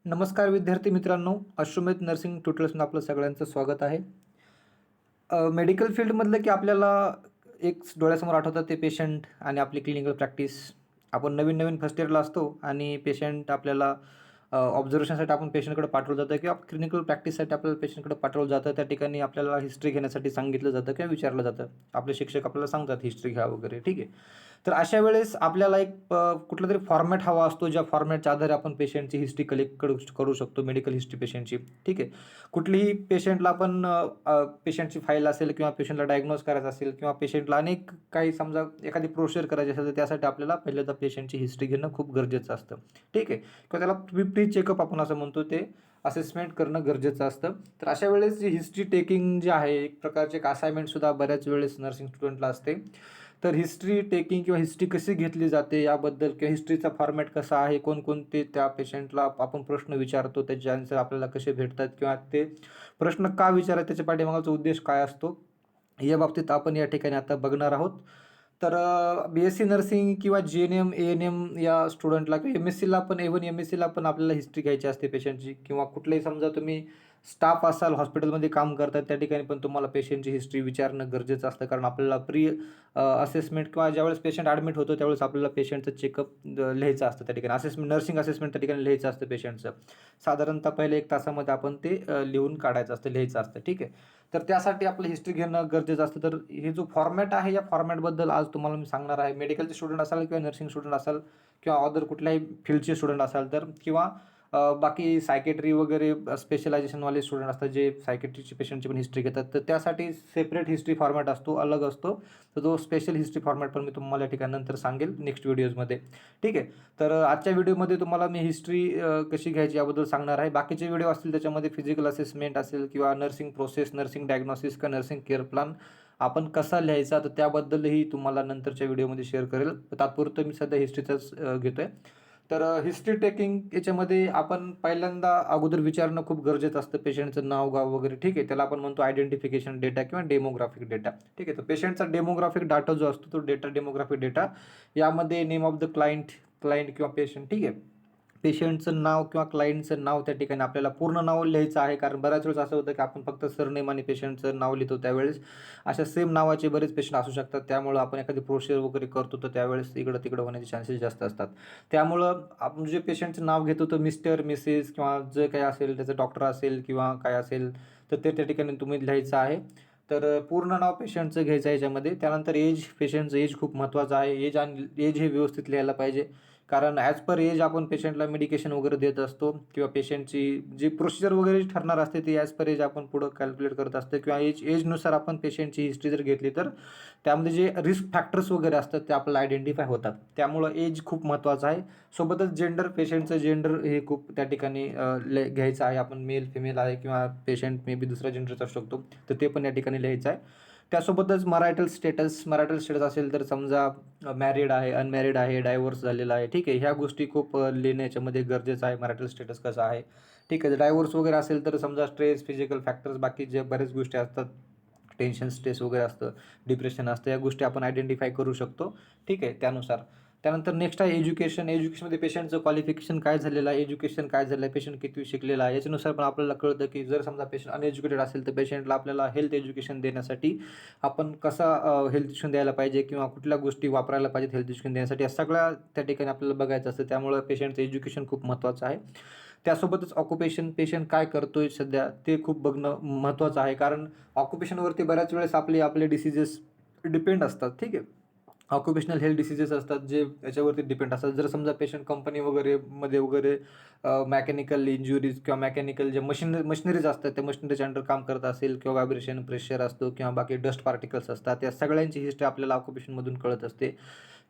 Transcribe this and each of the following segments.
नमस्कार विद्यार्थी मित्रांनो, अश्वमेध नर्सिंग ट्युटोरियल्समध्ये आपलं सगळ्यांचं स्वागत आहे. मेडिकल फील्डमधलं की आपल्याला एक डोळ्यासमोर आठवतात ते पेशंट आणि आपली क्लिनिकल प्रॅक्टिस. आपण नवीन-नवीन फर्स्ट इयरला असतो आणि पेशंट आपल्याला ऑब्झर्वेशनसाठी आपण पेशंटकडे पाठवलं जातं किंवा क्लिनिकल प्रॅक्टिससाठी आपल्याला पेशंटकडे पाठवलं जातं. त्या ठिकाणी आपल्याला हिस्ट्री घेण्यासाठी सांगितलं जातं किंवा विचारलं जातं. आपले शिक्षक आपल्याला सांगतात हिस्ट्री घ्या वगैरे, ठीक आहे. तर अशा वेळेस आपल्याला एक कुठलातरी फॉर्मॅट हवा असतो, ज्या फॉर्मॅटच्या आधारे आपण पेशंटची हिस्ट्री कलेक्ट करू करू शकतो, मेडिकल हिस्ट्री पेशंटची, ठीक आहे. कुठलीही पेशंटला आपण पेशंटची फाईल असेल किंवा पेशंटला डायग्नोज करायचं असेल किंवा पेशंटला अनेक काही समजा एखादी प्रोसिजर करायची असेल, तर त्यासाठी आपल्याला पहिल्यांदा पेशंटची हिस्ट्री घेणं खूप गरजेचं असतं, ठीक आहे. किंवा त्याला प्री चेकअप आपण असं म्हणतो, ते असेसमेंट करणं गरजेचं असतं. तर अशा वेळेस जी हिस्ट्री टेकिंग जे आहे, एक प्रकारचे एक असाइनमेंटसुद्धा बऱ्याच वेळेस नर्सिंग स्टुडंटला असते. तर हिस्ट्री टेकिंग किंवा हिस्ट्री कशी घेतली जाते याबद्दल किंवा हिस्ट्रीचा फॉर्मॅट कसा आहे, कोणकोणते त्या पेशंटला आपण प्रश्न विचारतो, त्याचे आन्सर आपल्याला कसे भेटतात किंवा ते प्रश्न का विचारायचे, त्याच्या पाठीमागचा उद्देश काय असतो, या बाबतीत आपण या ठिकाणी आता बघणार आहोत. तर बी-एस-सी नर्सिंग किंवा जी-एन-एम, ए-एन-एम या स्टुडंटला किंवा एम-एस-सीला पण इव्हन एम-एस-सीला पण आपल्याला हिस्ट्री घ्यायची असते पेशंटची किंवा कुठलंही समजा तुम्ही स्टाफ असाल, हॉस्पिटलमध्ये काम करतात, त्या ठिकाणी पण तुम्हाला पेशंटची हिस्ट्री विचारणं गरजेचं असतं. कारण आपल्याला असेसमेंट किंवा ज्यावेळेस पेशंट ॲडमिट होतो, त्यावेळेस आपल्याला पेशंटचं चेकअप लिहायचं असतं त्या ठिकाणी. नर्सिंग असेसमेंट त्या ठिकाणी लिहायचं असतं पेशंटचं. साधारणतः पहिले 1 तासामध्ये आपण ते लिहून काढायचं असतं, लिहायचं असतं, ठीक आहे. तर त्यासाठी आपलं हिस्ट्री घेणं गरजेचं असतं. तर हे जो फॉर्मॅट आहे, या फॉर्मॅटबद्दल आज तुम्हाला मी सांगणार आहे. मेडिकलचे स्टुडंट असाल किंवा नर्सिंग स्टुडंट असाल किंवा अदर कुठल्याही फील्डचे स्टुडंट असाल तर किंवा बाकी सायकेट्री वगैरे स्पेशलायझेशनवाले स्टुडंट असतात, जे सायकेट्रीचे पेशंटची पण हिस्ट्री घेतात. तर त्यासाठी सेपरेट हिस्ट्री फॉर्मॅट असतो, अलग असतो. तर तो स्पेशल हिस्ट्री फॉर्मॅट पण मी तुम्हाला या ठिकाणी नंतर सांगेल नेक्स्ट व्हिडिओजमध्ये, ठीक आहे. तर आजच्या व्हिडिओमध्ये तुम्हाला मी हिस्ट्री कशी घ्यायची याबद्दल सांगणार आहे. बाकीचे व्हिडिओ असतील त्याच्यामध्ये फिजिकल असेसमेंट असेल किंवा नर्सिंग प्रोसेस, नर्सिंग डायग्नोसिस किंवा नर्सिंग केअर प्लॅन आपण कसा लिहायचा, तर त्याबद्दलही तुम्हाला नंतरच्या व्हिडिओमध्ये शेअर करेल. तात्पुरतं मी सध्या हिस्ट्रीचाच घेतोय. तर हिस्ट्री टेकिंग याच्यामध्ये आपण पहिल्यांदा अगोदर विचारणं खूप गरजेचं असतं, पेशंटचं नाव, गाव वगैरे, ठीक आहे. त्याला आपण म्हणतो आयडेंटिफिकेशन डेटा किंवा डेमोग्राफिक डेटा, ठीक आहे. तर पेशंटचा डेमोग्राफिक डाटा जो असतो, तो डेमोग्राफिक डेटा यामध्ये name of the client client किंवा पेशंट, ठीक आहे. पेशंटचं नाव किंवा क्लायंटचं नाव त्या ठिकाणी आपल्याला पूर्ण नाव लिहायचं आहे. कारण बऱ्याच वेळेस असं होतं की आपण फक्त सरनेम आणि पेशंटचं नाव लिहितो, त्यावेळेस अशा सेम नावाचे बरेच पेशंट असू शकतात. त्यामुळं आपण एखादी प्रोसिजर वगैरे करतो, तर त्यावेळेस इकडं-तिकडं होण्याचे चान्सेस जास्त असतात. त्यामुळं आपण जे पेशंटचं नाव घेतो, तर मिस्टर, मिसेस किंवा जे काही असेल, त्याचं डॉक्टर असेल किंवा काय असेल, तर ते त्या ठिकाणी तुम्ही लिहायचं आहे. तर पूर्ण नाव पेशंटचं घ्यायचं आहे याच्यामध्ये. त्यानंतर एज, पेशंटचं एज खूप महत्त्वाचं आहे. एज हे व्यवस्थित लिहायला पाहिजे. कारण ॲज पर एज आपण पेशंटला मेडिकेशन वगैरे देत असतो किंवा पेशंटची जी प्रोसिजर वगैरे ठरणार असते, ती ॲज पर एज आपण पुढं कॅल्क्युलेट करत असतो किंवा एजनुसार आपण पेशंटची हिस्ट्री जर घेतली, तर त्यामध्ये जे रिस्क फॅक्टर्स वगैरे असतात, ते आपल्याला आयडेंटिफाय होतात. त्यामुळं एज खूप महत्त्वाचं आहे. सोबतच जेंडर, पेशंटचं जेंडर हे खूप त्या ठिकाणी घ्यायचं आहे. आपण मेल, फिमेल आहे किंवा पेशंट मे बी दुसऱ्या जेंडरचा असू शकतो, तर ते पण या ठिकाणी लिहायचं आहे. त्यासोबतच मॅरिटल स्टेटस असेल, तर समजा मॅरिड आहे, अनमॅरिड आहे, डायव्होर्स झालेला आहे, ठीक आहे. ह्या गोष्टी खूप लिहिणं याच्यामध्ये गरजेचं आहे. मॅरिटल स्टेटस कसा आहे, ठीक आहे. डायव्होर्स वगैरे असेल, तर समजा स्ट्रेस, फिजिकल फॅक्टर्स, बाकी जे बऱ्याच गोष्टी असतात, टेन्शन, स्ट्रेस वगैरे असतं, डिप्रेशन असतं, या गोष्टी आपण आयडेंटिफाय करू शकतो, ठीक आहे, त्यानुसार. त्यानंतर नेक्स्ट आहे एज्युकेशन. एज्युकेशनमध्ये पेशंटचं क्वालिफिकेशन काय झालेलं आहे, एज्युकेशन काय झालं आहे, पेशंट किती शिकलेला आहे, याच्यानुसार पण आपल्याला कळतं की जर समजा पेशंट अनएज्युकेटेड असेल, तर पेशंटला आपल्याला हेल्थ एज्युकेशन देण्यासाठी आपण कसा हेल्थ एज्युकेशन द्यायला पाहिजे किंवा कुठल्या गोष्टी वापरायला पाहिजेत हेल्थ एज्युकेशन देण्यासाठी, या सगळ्या त्या ठिकाणी आपल्याला बघायचं असतं. त्यामुळं पेशंटचं एज्युकेशन खूप महत्त्वाचं आहे. त्यासोबतच ऑक्युपेशन, पेशंट काय करतोय सध्या, ते खूप बघणं महत्त्वाचं आहे. कारण ऑक्युपेशनवरती बऱ्याच वेळेस आपले डिसीजेस डिपेंड असतात, ठीक आहे. ऑक्युपेशनल हेल्थ डिसीजेस असतात, जे याच्यावरती डिपेंड असतात. जर समजा पेशंट कंपनी मध्ये वगैरे मेकॅनिकल इंज्युरीज किंवा मेकॅनिकल जे मशिनरीज असतात, त्या मशिनरीच्या अंडर काम करत असेल किंवा व्हायब्रेशन, प्रेशर असतो किंवा बाकी डस्ट पार्टिकल्स असतात, या सगळ्यांची हिस्ट्री आपल्याला ऑक्युपेशनमधून कळत असते.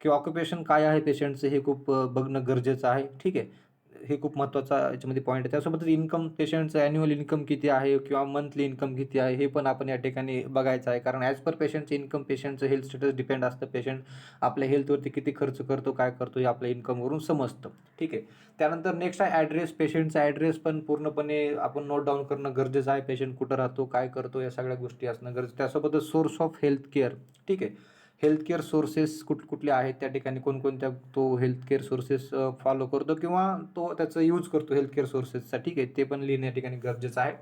किंवा ऑक्युपेशन काय आहे पेशंटचं, हे खूप बघणं गरजेचं आहे, ठीक आहे. हे खूप महत्त्वाचा याच्यामध्ये पॉईंट आहे. त्यासोबतच इन्कम, पेशंटचं ॲन्युअल इन्कम किती आहे किंवा मंथली इन्कम किती आहे, हे पण आपण या ठिकाणी बघायचं आहे. कारण ॲज पर पेशंटचं इन्कम, पेशंटचं हेल्थ स्टेटस डिपेंड असतं. पेशंट आपल्या हेल्थवरती किती खर्च करतो, काय करतो, हे आपल्या इन्कमवरून समजतं, ठीक आहे. त्यानंतर नेक्स्ट आहे ॲड्रेस. पेशंटचा ॲड्रेस पण पूर्णपणे आपण नोट डाऊन करणं गरजेचं आहे. पेशंट कुठं राहतो, काय करतो, या सगळ्या गोष्टी असणं गरजेचं. त्यासोबतच सोर्स ऑफ हेल्थ केअर, ठीक आहे. हेल्थ केअर सोर्सेस कुठले आहेत, त्या ठिकाणी कोणकोणत्या तो हेल्थ केअर सोर्सेस फॉलो करतो किंवा तो त्याचा यूज करतो हेल्थ केअर सोर्सेसचा, ठीक आहे, ते पण लिहिणे या ठिकाणी गरजेचं आहे.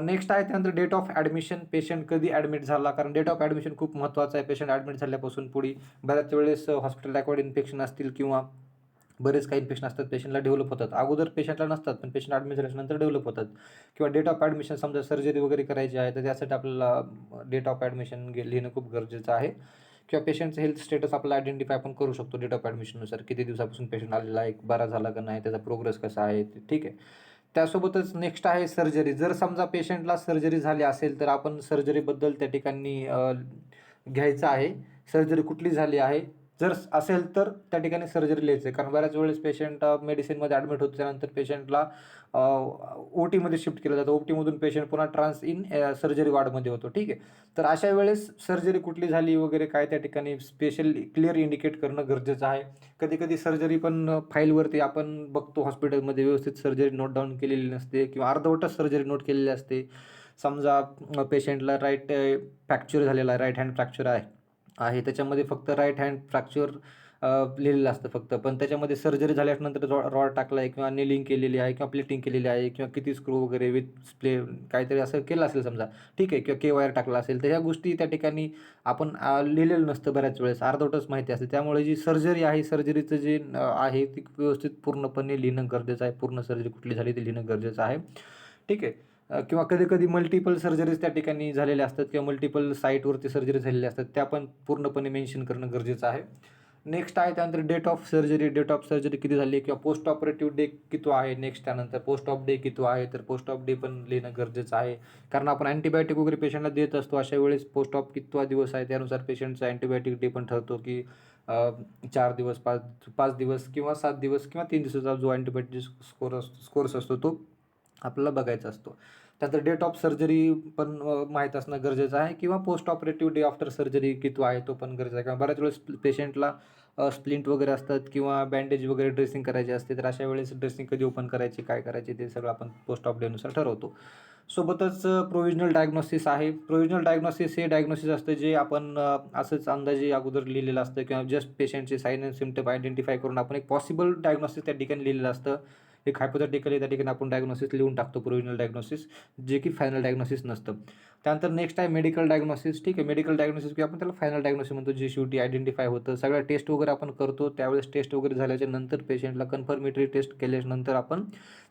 नेक्स्ट आहे त्यानंतर डेट ऑफ ॲडमिशन, पेशंट कधी ॲडमिट झाला, कारण डेट ऑफ ॲडमिशन खूप महत्त्वाचं आहे. पेशंट ॲडमिट झाल्यापासून पुढे बऱ्याच वेळेस हॉस्पिटल अक्वायर्ड इन्फेक्शन असतील किंवा बरेच काही इन्फेक्शन असतात पेशंटला डेव्हलप होतात. अगोदर पेशंटला नसतात, पण पेशंट ॲडमिट झाल्यानंतर डेव्हलप होतात. किंवा डेट ऑफ ॲडमिशन समजा सर्जरी वगैरे करायची आहे, तर त्यासाठी आपल्याला डेट ऑफ ॲडमिशन लिहिणं खूप गरजेचं आहे. किंवा पेशंटचं हेल्थ स्टेटस आपल्याला आयडेंटिफाय आपण करू शकतो डेट ऑफ ॲडमिशननुसार. किती दिवसापासून पेशंट आलेला आहे, बरा झाला का नाही, त्याचा प्रोग्रेस कसा आहे, ठीक आहे. त्यासोबतच नेक्स्ट आहे सर्जरी. जर समजा पेशंटला सर्जरी झाली असेल, तर आपण सर्जरीबद्दल त्या ठिकाणी घ्यायचं आहे. सर्जरी कुठली झाली आहे, जर असेल तर त्या ठिकाणी सर्जरी लिहायचं आहे. कारण बऱ्याच वेळेस पेशंट मेडिसिनमध्ये ॲडमिट होतं, त्यानंतर पेशंटला OTमध्ये शिफ्ट केलं जातं. OTमधून पेशंट पुन्हा सर्जरी वॉर्डमध्ये होतो, ठीक आहे. तर अशा वेळेस सर्जरी कुठली झाली वगैरे काय त्या ठिकाणी स्पेशली क्लिअर इंडिकेट करणं गरजेचं आहे. कधी-कधी सर्जरी पण फाईलवरती आपण बघतो हॉस्पिटलमध्ये व्यवस्थित सर्जरी नोट डाऊन केलेली नसते किंवा अर्धवटच सर्जरी नोट केलेली असते. समजा पेशंटला राईट फ्रॅक्चर झालेला आहे, राईट हँड फ्रॅक्चर आहे त्याच्यामध्ये फक्त राईट हँड फ्रॅक्चर लिहिलेलं असतं फक्त, पण त्याच्यामध्ये सर्जरी झाल्यानंतर रॉड टाकला आहे किंवा नेलिंग केलेली आहे किंवा प्लेटिंग केलेली आहे किंवा किती स्क्रू वगैरे विथ काहीतरी असं केलं असेल समजा, ठीक आहे, किंवा वायर टाकला असेल, तर ह्या गोष्टी त्या ठिकाणी आपण लिहिलेलं नसतं बऱ्याच वेळेस, अर्धवटच माहिती असते. त्यामुळे जी सर्जरी आहे, सर्जरीचं जे आहे ती व्यवस्थित पूर्णपणे लिहिणं गरजेचं आहे. पूर्ण सर्जरी कुठली झाली ते लिहिणं गरजेचं आहे, ठीक आहे. किंवा कधी-कधी मल्टिपल सर्जरीज त्या ठिकाणी झालेल्या असतात किंवा मल्टिपल साईटवरती सर्जरी झालेल्या असतात, त्या पण पूर्णपणे मेन्शन करणं गरजेचं आहे. नेक्स्ट आहे त्यानंतर date of surgery. Date of surgery किती झाली किंवा पोस्ट ऑपरेटिव्ह डे किती आहे. नेक्स्ट त्यानंतर पोस्ट ऑफ डे किती आहे, तर पोस्ट ऑफ डे पण लिहिणं गरजेचं आहे. कारण आपण अँटीबायोटिक वगैरे पेशंटला देत असतो, अशा वेळेस पोस्ट ऑफ कितवा दिवस आहे त्यानुसार पेशंटचा अँटीबायोटिक डे पण ठरतो, की 4 दिवस, 5 दिवस किंवा 7 दिवस किंवा 3 दिवसाचा जो अँटीबायोटिक कोर्स असतो तो आपल्याला बघायचा असतो. त्यानंतर डेट ऑफ सर्जरी पण माहीत असणं गरजेचं आहे किंवा post operative day after surgery किती आहे तो पण गरजेचा आहे. किंवा बऱ्याच वेळेस पेशंटला स्प्लिंट वगैरे असतात किंवा बँडेज वगैरे ड्रेसिंग करायची असते, तर अशा वेळेस ड्रेसिंग कधी ओपन करायची, काय करायची, ते सगळं आपण पोस्ट ऑफ डेनुसार ठरवतो. सोबतच प्रोव्हिजनल डायग्नोसिस आहे. प्रोव्हिजनल डायग्नोसिस हे डायग्नोसिस असतं जे आपण असंच अंदाजे अगोदर लिहिलेलं असतं किंवा जस्ट पेशंटचे साईन अँड सिम्प्टम आयडेंटिफाय करून आपण एक पॉसिबल डायग्नोसिस त्या ठिकाणी लिहिलेलं असतं. एक हायपोथेटिकली त्या ठिकाणी आपण डायग्नोसिस लिहून टाकतो, प्रोव्हिजनल डायग्नोसिस, जे की फायनल डायग्नोसिस नसतं. त्यानंतर नेक्स्ट आहे मेडिकल डायग्नोसिस, ठीक आहे. मेडिकल डायग्नोसिस किंवा आपण त्याला फायनल डायग्नोसिस म्हणतो, जे शेवटी आयडेंटिफाय होतं. सगळ्या टेस्ट वगैरे आपण करतो, त्यावेळेस टेस्ट वगैरे झाल्याच्या नंतर पेशंटला कन्फर्मेटरी टेस्ट केल्यानंतर आपण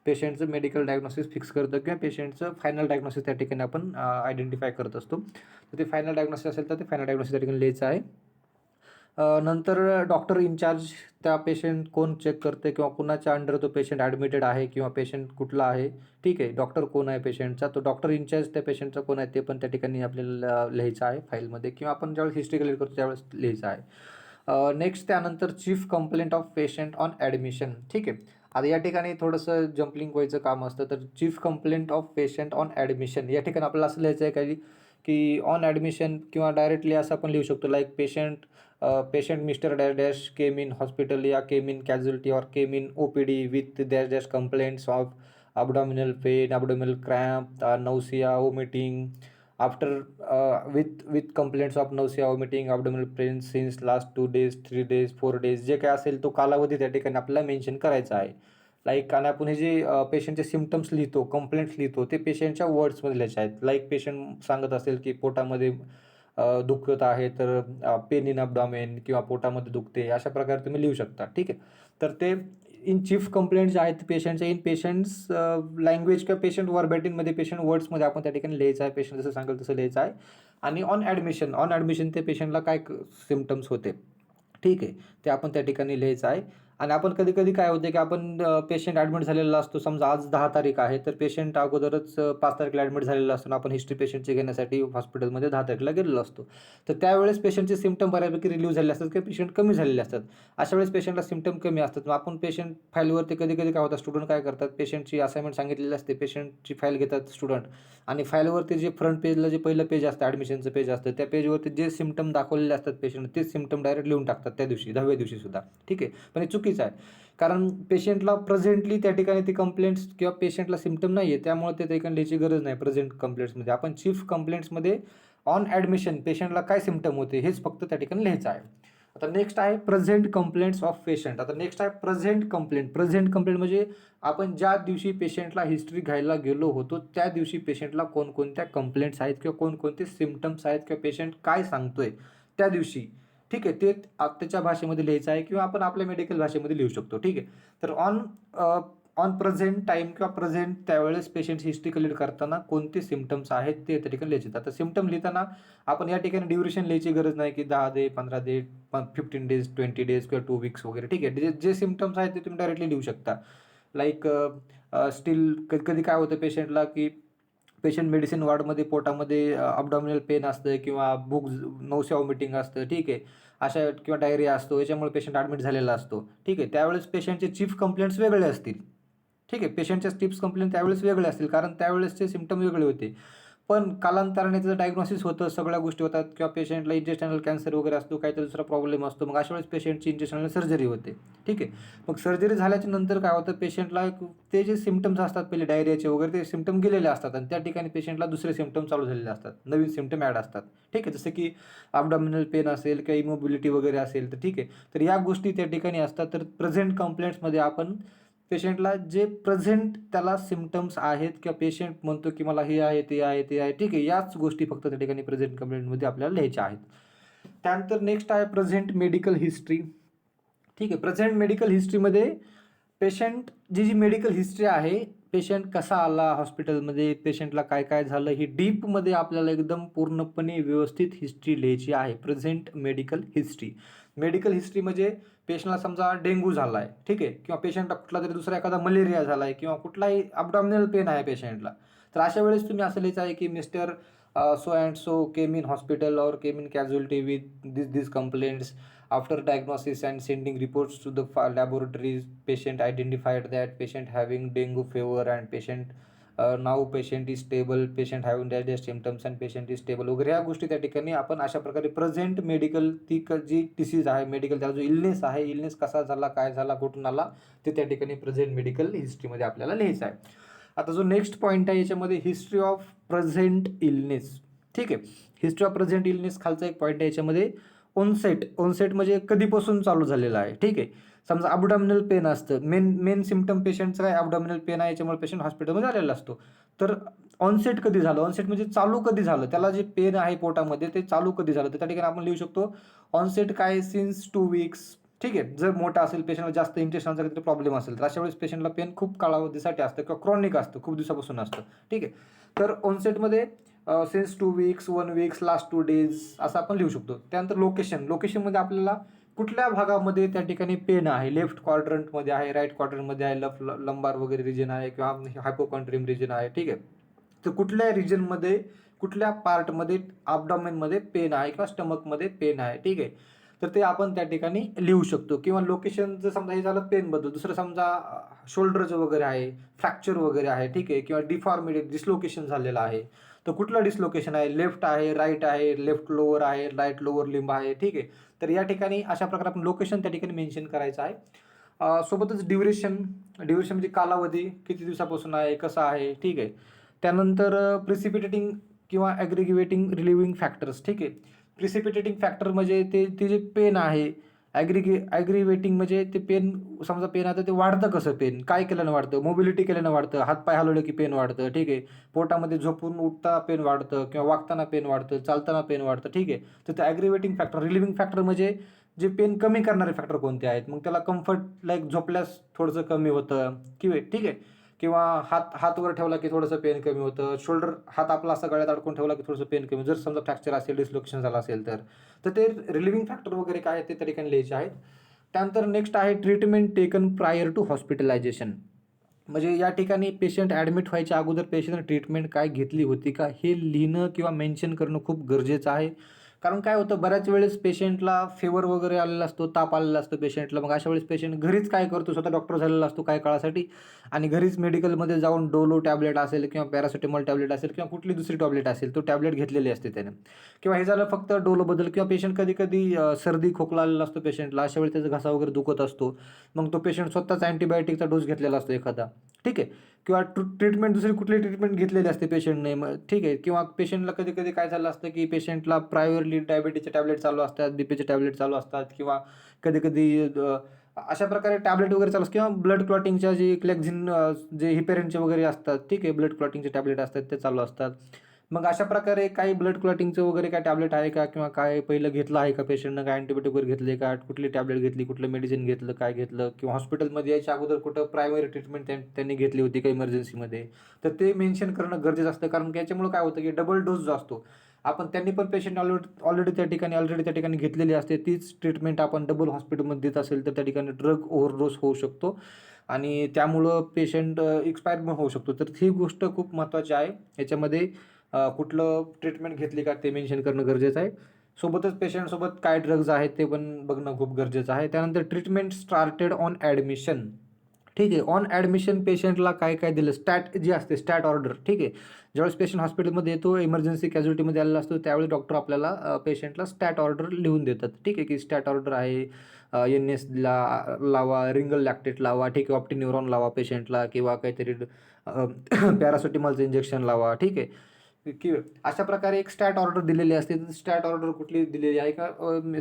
पेशंटचं मेडिकल डायग्नोसिस फिक्स करतो किंवा पेशंटचं फायनल डायग्नोसिस त्या ठिकाणी आपण आयडेंटिफाय करत असतो. तर ते फायनल डायग्नोसिस असेल तर ते फायनल डायग्नोसिस त्या ठिकाणी लिहायचं आहे. नंतर डॉक्टर इन्चार्ज, त्या पेशंट कोण चेक करते किंवा कुणाच्या अंडर तो पेशंट ॲडमिटेड आहे किंवा पेशंट कुठला आहे, ठीक आहे. डॉक्टर कोण आहे पेशंटचा, तो डॉक्टर इन्चार्ज त्या पेशंटचा कोण आहे ते पण त्या ठिकाणी आपल्याला लिहायचं आहे फाईलमध्ये किंवा आपण ज्यावेळेस हिस्ट्री कलेक्ट करतो त्यावेळेस लिहायचं आहे. नेक्स्ट त्यानंतर chief complaint of patient on admission, ठीक आहे. आता या ठिकाणी थोडंसं जम्पलिंग व्हायचं काम असतं, तर chief complaint of patient on admission या ठिकाणी आपल्याला असं लिहायचं आहे काही की ऑन ॲडमिशन किंवा डायरेक्टली असं आपण लिहू शकतो, like patient mister dash dash came in hospital या केम इन कॅज्युअल्टी और came in OPD with dash dash complaints of abdominal pain, abdominal cramp, nausea, vomiting, after with complaints of nausea, vomiting, abdominal pain since last 2 days, 3 days, 4 days, जे काय असेल तो कालावधी त्या ठिकाणी आपल्याला मेन्शन करायचा आहे. लाईक आणि आपण हे जे पेशंटचे सिम्पटम्स लिहितो, कंप्लेंट्स लिहितो, ते पेशंटच्या वर्ड्समध्ये लिहायचे आहेत. लाईक पेशंट सांगत असेल की पोटामध्ये दुखत आहे, तर पेन इन अब्डॉमेन किंवा पोटामध्ये दुखते, अशा प्रकारे तुम्ही लिहू शकता, ठीक आहे. तर ते इन चीफ कंप्लेंट जे आहेत पेशंटच्या इन पेशंट्स लँग्वेज किंवा पेशंट वर्बॅटिनमध्ये, पेशंट वर्ड्समध्ये आपण त्या ठिकाणी लिहायचं आहे. पेशंट जसं सांगेल तसं लिहायचं आहे. आणि ऑन ॲडमिशन ते पेशंटला काय सिम्पटम्स होते, ठीक आहे, ते आपण त्या ठिकाणी लिहायचं आहे. आणि आपण कधी-कधी काय होतं की आपण पेशंट ॲडमिट झालेला असतो, समजा आज 10 तारीख आहे, तर पेशंट अगोदरच 5 तारखेला ॲडमिट झालेला असतो आणि आपण हिस्ट्री पेशंटची घेण्यासाठी हॉस्पिटलमध्ये 10 तारखेला गेलेलो असतो. तर त्यावेळेस पेशंटचे सिम्पटम बऱ्यापैकी रिलीव्ह झालेले असतात किंवा पेशंट कमी झालेले असतात. अशा वेळेस पेशंटला सिम्पटम कमी असतात. मग आपण पेशंट फाईलवरती कधी-कधी काय होतं, स्टुडंट काय करतात, पेशंटची असाइनमेंट सांगितलेली असते, पेशंटची फाईल घेतात स्टुडंट आणि फाईलवरती जे फ्रंट पेजला जे पहिलं पेज असतं, ॲडमिशनचं पेज असतं, त्या पेजवरती जे सिम्पटम दाखवलेले असतात पेशंट, तेच सिम्पटम डायरेक्ट लिहून टाकतात त्या दिवशी, 10व्या दिवशी सुद्धा, ठीक आहे. पण हे चुकीचं आहे, कारण पेशंटला प्रेझेंटली त्या ठिकाणी ती कंप्लेंट्स किंवा पेशंटला सिम्पटम नाही आहे, त्यामुळे ते ठिकाणी लिहायची गरज नाही प्रेझेंट कंप्लेंट्समध्ये. आपण चीफ कंप्लेंट्समध्ये ऑन ॲडमिशन पेशंटला काय सिम्पटम होते हेच फक्त त्या ठिकाणी लिहायचं आहे. आता नेक्स्ट आहे प्रेझेंट कंप्लेंट्स ऑफ पेशंट. आता नेक्स्ट आहे प्रेझेंट कंप्लेंट. प्रेझेंट कंप्लेंट म्हणजे आपण ज्या दिवशी पेशंटला हिस्ट्री घ्यायला गेलो होतो त्या दिवशी पेशंटला कोणकोणत्या कंप्लेंट्स आहेत किंवा कोणकोणते सिम्पटम्स आहेत किंवा पेशंट काय सांगतोय त्या दिवशी. ठीक आहे, ते आत्ताच्या भाषेमध्ये लिहायचं आहे किंवा आपण आपल्या मेडिकल भाषेमध्ये लिहू शकतो. ठीक आहे, तर ऑन प्रेझेंट टाईम किंवा प्रेझेंट त्यावेळेस पेशंट हिस्ट्री कलेक्ट करताना कोणते सिम्पटम्स आहेत ते त्या ठिकाणी लिहायचे. आता सिम्पटम लिहिताना आपण या ठिकाणी ड्युरेशन लिहायची गरज नाही की 10 डे 15 डे 15 डेज 20 डेज किंवा 2 वीक्स वगैरे. ठीक आहे, जे सिम्पटम्स आहेत ते तुम्ही डायरेक्टली लिहू शकता. लाईक स्टील कधी कधी काय होतं पेशंटला की पेशंट मेडिसिन वॉर्डमध्ये पोटामध्ये अबडॉमिनल पेन असतं किंवा भूक नौशा वॉमिटिंग असतं. ठीक आहे, अशा किंवा डायरिया असतो, याच्यामुळे पेशंट ॲडमिट झालेला असतो. ठीक आहे, त्यावेळेस पेशंटचे चीफ कंप्लेंट्स वेगळे असतील. ठीक आहे, पेशंटच्या टिप्स कंप्लेंट त्यावेळेस वेगळे असतील कारण त्यावेळेसचे सिम्पटम वेगळे होते. पण कालांतराने त्याचं डायग्नोसिस होतं, सगळ्या गोष्टी होतात किंवा पेशंटला इंटेस्टायनल कॅन्सर वगैरे असतो, काहीतरी दुसरा प्रॉब्लेम असतो. मग अशा वेळेस पेशंटची इंटेस्टायनल सर्जरी होते. ठीक आहे, मग सर्जरी झाल्याच्या नंतर काय होतं पेशंटला ते जे सिम्पटम्स असतात पहिले डायरियाचे वगैरे ते सिम्पटम गेलेले असतात आणि त्या ठिकाणी पेशंटला दुसरे सिम्पटम चालू झालेले असतात, नवीन सिम्पटम ॲड असतात. ठीक आहे, जसं की अबडॉमिनल पेन असेल किंवा इमोबिलिटी वगैरे असेल तर ठीक आहे, तर या गोष्टी त्या ठिकाणी असतात. तर प्रेझेंट कंप्लेंट्समध्ये आपण पेशंटला जे प्रेझेंट त्याला सिम्पटम्स आहेत किंवा पेशंट म्हणतो की मला हे आहे ते आहे ते आहे. ठीक आहे, याच गोष्टी फक्त त्या ठिकाणी प्रेझेंट कंप्लेंटमध्ये आपल्याला लिहायच्या आहेत. त्यानंतर नेक्स्ट आहे प्रेझेंट मेडिकल हिस्ट्री. ठीक आहे, प्रेझेंट मेडिकल हिस्ट्रीमध्ये पेशंट जी मेडिकल हिस्ट्री आहे, पेशंट कसा आला हॉस्पिटलमध्ये, पेशंटला काय काय झालं, ही डीपमध्ये आपल्याला एकदम पूर्णपणे व्यवस्थित हिस्ट्री लिहायची आहे. Present medical history. Medical history म्हणजे पेशंटला समजा डेंग्यू झाला आहे. ठीक आहे, किंवा पेशंटला कुठला तरी दुसरा एखादा मलेरिया झाला आहे किंवा कुठलाही अबडॉमिनल पेन आहे पेशंटला, तर अशा वेळेस तुम्ही असं लिहायचं आहे की mister so and so came in hospital और came in casualty with this complaints. After diagnosis and sending reports to the laboratories, patient identified that patient having dengue fever and patient now patient is stable, patient having diarrhea symptoms and patient is stable वगैरे ह्या गोष्टी त्या ठिकाणी आपण अशा प्रकारे present medical ती जी disease आहे मेडिकल त्याचा जो इलनेस आहे, इलनेस कसा झाला, काय झाला, कुठून आला, ते त्या ठिकाणी प्रेझेंट मेडिकल हिस्ट्रीमध्ये आपल्याला लिहायचं आहे. आता जो नेक्स्ट पॉईंट आहे याच्यामध्ये हिस्ट्री ऑफ प्रेझेंट इलनेस. ठीक आहे, हिस्ट्री ऑफ प्रेझेंट इलनेस खालचा एक पॉईंट आहे याच्यामध्ये ऑनसेट म्हणजे कधीपासून चालू झालेलं आहे. ठीक आहे, समजा अबडॉमिनल पेन असतं, मेन सिम्पटम पेशंटचं काय अबडॉमिनल पेन आहे, याच्यामुळे पेशंट हॉस्पिटलमध्ये आलेला असतो. तर ऑनसेट कधी झालं, ऑनसेट म्हणजे चालू कधी झालं, त्याला जे पेन आहे पोटामध्ये ते चालू कधी झालं, तर त्या ठिकाणी आपण लिहू शकतो ऑनसेट काय सिन्स 2 वीक्स. ठीक आहे, जर मोठा असेल पेशंटला जास्त इंटेस्टाइनचा काहीतरी प्रॉब्लेम असेल तर अशा वेळेस पेशंटला पेन खूप कालावधीसाठी असतं किंवा क्रॉनिक असतं, खूप दिवसापासून असतं. ठीक आहे, तर ऑनसेटमध्ये since 2 weeks, 1 weeks, last 2 days असं आपण लिहू शकतो. त्यानंतर लोकेशनमध्ये आपल्याला कुठल्या भागामध्ये त्या ठिकाणी पेन आहे, लेफ्ट क्वाड्रंटमध्ये आहे, राईट क्वाड्रंटमध्ये आहे, लंबार वगैरे रिजन आहे किंवा हायपोकॉन्ट्रियम रिजन आहे. ठीक आहे, तर कुठल्या रिजनमध्ये कुठल्या पार्टमध्ये ॲब्डॉमेनमध्ये पेन आहे किंवा स्टमकमध्ये पेन आहे. ठीक आहे, तर ते आपण त्या ठिकाणी लिहू शकतो. किंवा लोकेशनचं समजा हे झालं पेनबद्दल, दुसरं समजा शोल्डरचं वगैरे आहे, फ्रॅक्चर वगैरे आहे. ठीक आहे, किंवा डिफॉर्मिटी डिस्लोकेशन झालेलं आहे, तर कुठलं डिस्लोकेशन आहे, लेफ्ट आहे, राईट आहे, लेफ्ट लोअर आहे, राईट लोअर लिंब आहे. ठीक आहे, तर या ठिकाणी अशा प्रकारे आपण लोकेशन त्या ठिकाणी मेन्शन करायचं आहे. सोबतच ड्युरेशन म्हणजे कालावधी किती दिवसापासून आहे, कसा आहे. ठीक आहे, त्यानंतर प्रिसिपिटेटिंग किंवा ॲग्रिगेटिंग रिलिव्हिंग फॅक्टर्स. ठीक आहे, प्रिसिपिटेटिंग फॅक्टर म्हणजे ते जे पेन आहे, ॲग्रिवेटिंग म्हणजे ते पेन, समजा पेन आहे तर ते वाढतं कसं, पेन काय केल्यानं वाढतं, मोबिलिटी केल्यानं वाढतं, हातपाय हलवलं की पेन वाढतं. ठीक आहे, पोटामध्ये झोपून उठता पेन वाढतं किंवा वागताना पेन वाढतं, चालताना पेन वाढतं. ठीक आहे, तर ते ॲग्रिवेटिंग फॅक्टर. रिलिव्हिंग फॅक्टर म्हणजे जे पेन कमी करणारे फॅक्टर कोणते आहेत, मग त्याला कम्फर्ट लाईक झोपल्यास थोडंसं कमी होतं किंवा ठीक आहे, किंवा हात वर ठेवला की थोडंसं पेन कमी होतं, शोल्डर हात आपला असा गळ्यात अडकून ठेवला की थोडंसं पेन कमी, जर समजा फ्रॅक्चर असेल, डिस्लोकेशन झालं असेल तर ते रिलिव्हिंग फॅक्टर वगैरे काय ते त्या ठिकाणी लिहायचे आहेत. त्यानंतर नेक्स्ट आहे treatment taken prior to hospitalisation. म्हणजे या ठिकाणी पेशंट ॲडमिट व्हायच्या अगोदर पेशंटने ट्रीटमेंट काय घेतली होती का हे लिहिणं किंवा मेन्शन करणं खूप गरजेचं आहे. कारण काय होतं बऱ्याच वेळेस पेशंटला फेवर वगैरे आलेला असतो, ताप आलेला असतो पेशंटला, मग अशा वेळेस पेशंट घरीच काय करतो, स्वतः डॉक्टर झालेला असतो काही काळासाठी आणि घरीच मेडिकलमध्ये जाऊन डोलो टॅबलेट असेल किंवा पॅरासिटामॉल टॅबलेट असेल किंवा कुठली दुसरी टॅबलेट असेल तो टॅबलेट घेतलेली असते त्याने, किंवा हे झालं फक्त डोलोबद्दल. किंवा पेशंट कधी कधी सर्दी खोकला आलेला असतो पेशंटला, अशा वेळी त्याचा घसा वगैरे दुखत असतो, मग तो पेशंट स्वतःच अँटीबायोटिकचा डोस घेतलेला असतो एखादा, ठीक आहे. किंवा ट्रीटमेंट दुसरी कुठली ट्रीटमेंट घेतलेली असते पेशंटने, मग ठीक आहे. किंवा पेशंटला कधी-कधी काय झालं असतं, की पेशंटला प्रायोरली डायबिटीजचे टॅबलेट चालू असतात, बीपीचे टॅबलेट चालू असतात किंवा कधी-कधी अशा प्रकारे टॅबलेट वगैरे चालू असतात किंवा ब्लड क्लॉटिंगच्या जे क्लेक्झिन जे हिपेरिनचे वगैरे असतात, ठीक आहे. ब्लड क्लॉटिंगचे टॅबलेट असतात ते चालू असतात. मग अशा प्रकारे काही ब्लड क्लॉटिंगचं वगैरे काय टॅबलेट आहे का? किंवा काय पहिलं घेतलं आहे का पेशंटनं? काय अँटिबायोटिक वगैरे घेतली का? कुठली टॅबलेट घेतली? कुठलं मेडिसिन घेतलं? काय घेतलं? किंवा हॉस्पिटलमध्ये यायच्या अगोदर कुठं प्रायमरी ट्रीटमेंट त्यांनी घेतली होती का इमर्जन्सीमध्ये? तर ते मेन्शन करणं गरजेचं असतं. कारण की याच्यामुळं काय होतं, की डबल डोस जो असतो, त्यांनी पण पेशंट ऑलरेडी त्या ठिकाणी घेतलेली असते. तीच ट्रीटमेंट आपण डबल हॉस्पिटलमध्ये देत असेल तर त्या ठिकाणी ड्रग ओव्हरडोस होऊ शकतो आणि त्यामुळं पेशंट एक्सपायर पण होऊ शकतो. तर ही गोष्ट खूप महत्त्वाची आहे. याच्यामध्ये कुठलं ट्रीटमेंट घेतली का ते मेन्शन करणं गरजेचं आहे. सोबतच पेशंटसोबत काय ड्रग्ज आहेत ते पण बघणं खूप गरजेचं आहे. त्यानंतर ट्रीटमेंट स्टार्टेड ऑन ॲडमिशन. ठीक आहे. ऑन ॲडमिशन पेशंटला काय-काय दिलं, स्टॅट जी असते, स्टॅट ऑर्डर, ठीक आहे. ज्यावेळेस पेशंट हॉस्पिटलमध्ये येतो, इमर्जन्सी कॅज्युअल्टीमध्ये आलेला असतो, त्यावेळी डॉक्टर आपल्याला पेशंटला स्टॅट ऑर्डर लिहून देतात. ठीक आहे, की स्टॅट ऑर्डर आहे, NSला लावा, रिंगल लॅक्टेट लावा, ठीक आहे, ऑप्टिन्यूरॉन लावा पेशंटला किंवा काहीतरी पॅरासिटामॉलचं इंजेक्शन लावा, ठीक आहे. की अशा प्रकारे एक स्टॅट ऑर्डर दिलेली असते. स्टॅट ऑर्डर कुठली दिलेली आहे का?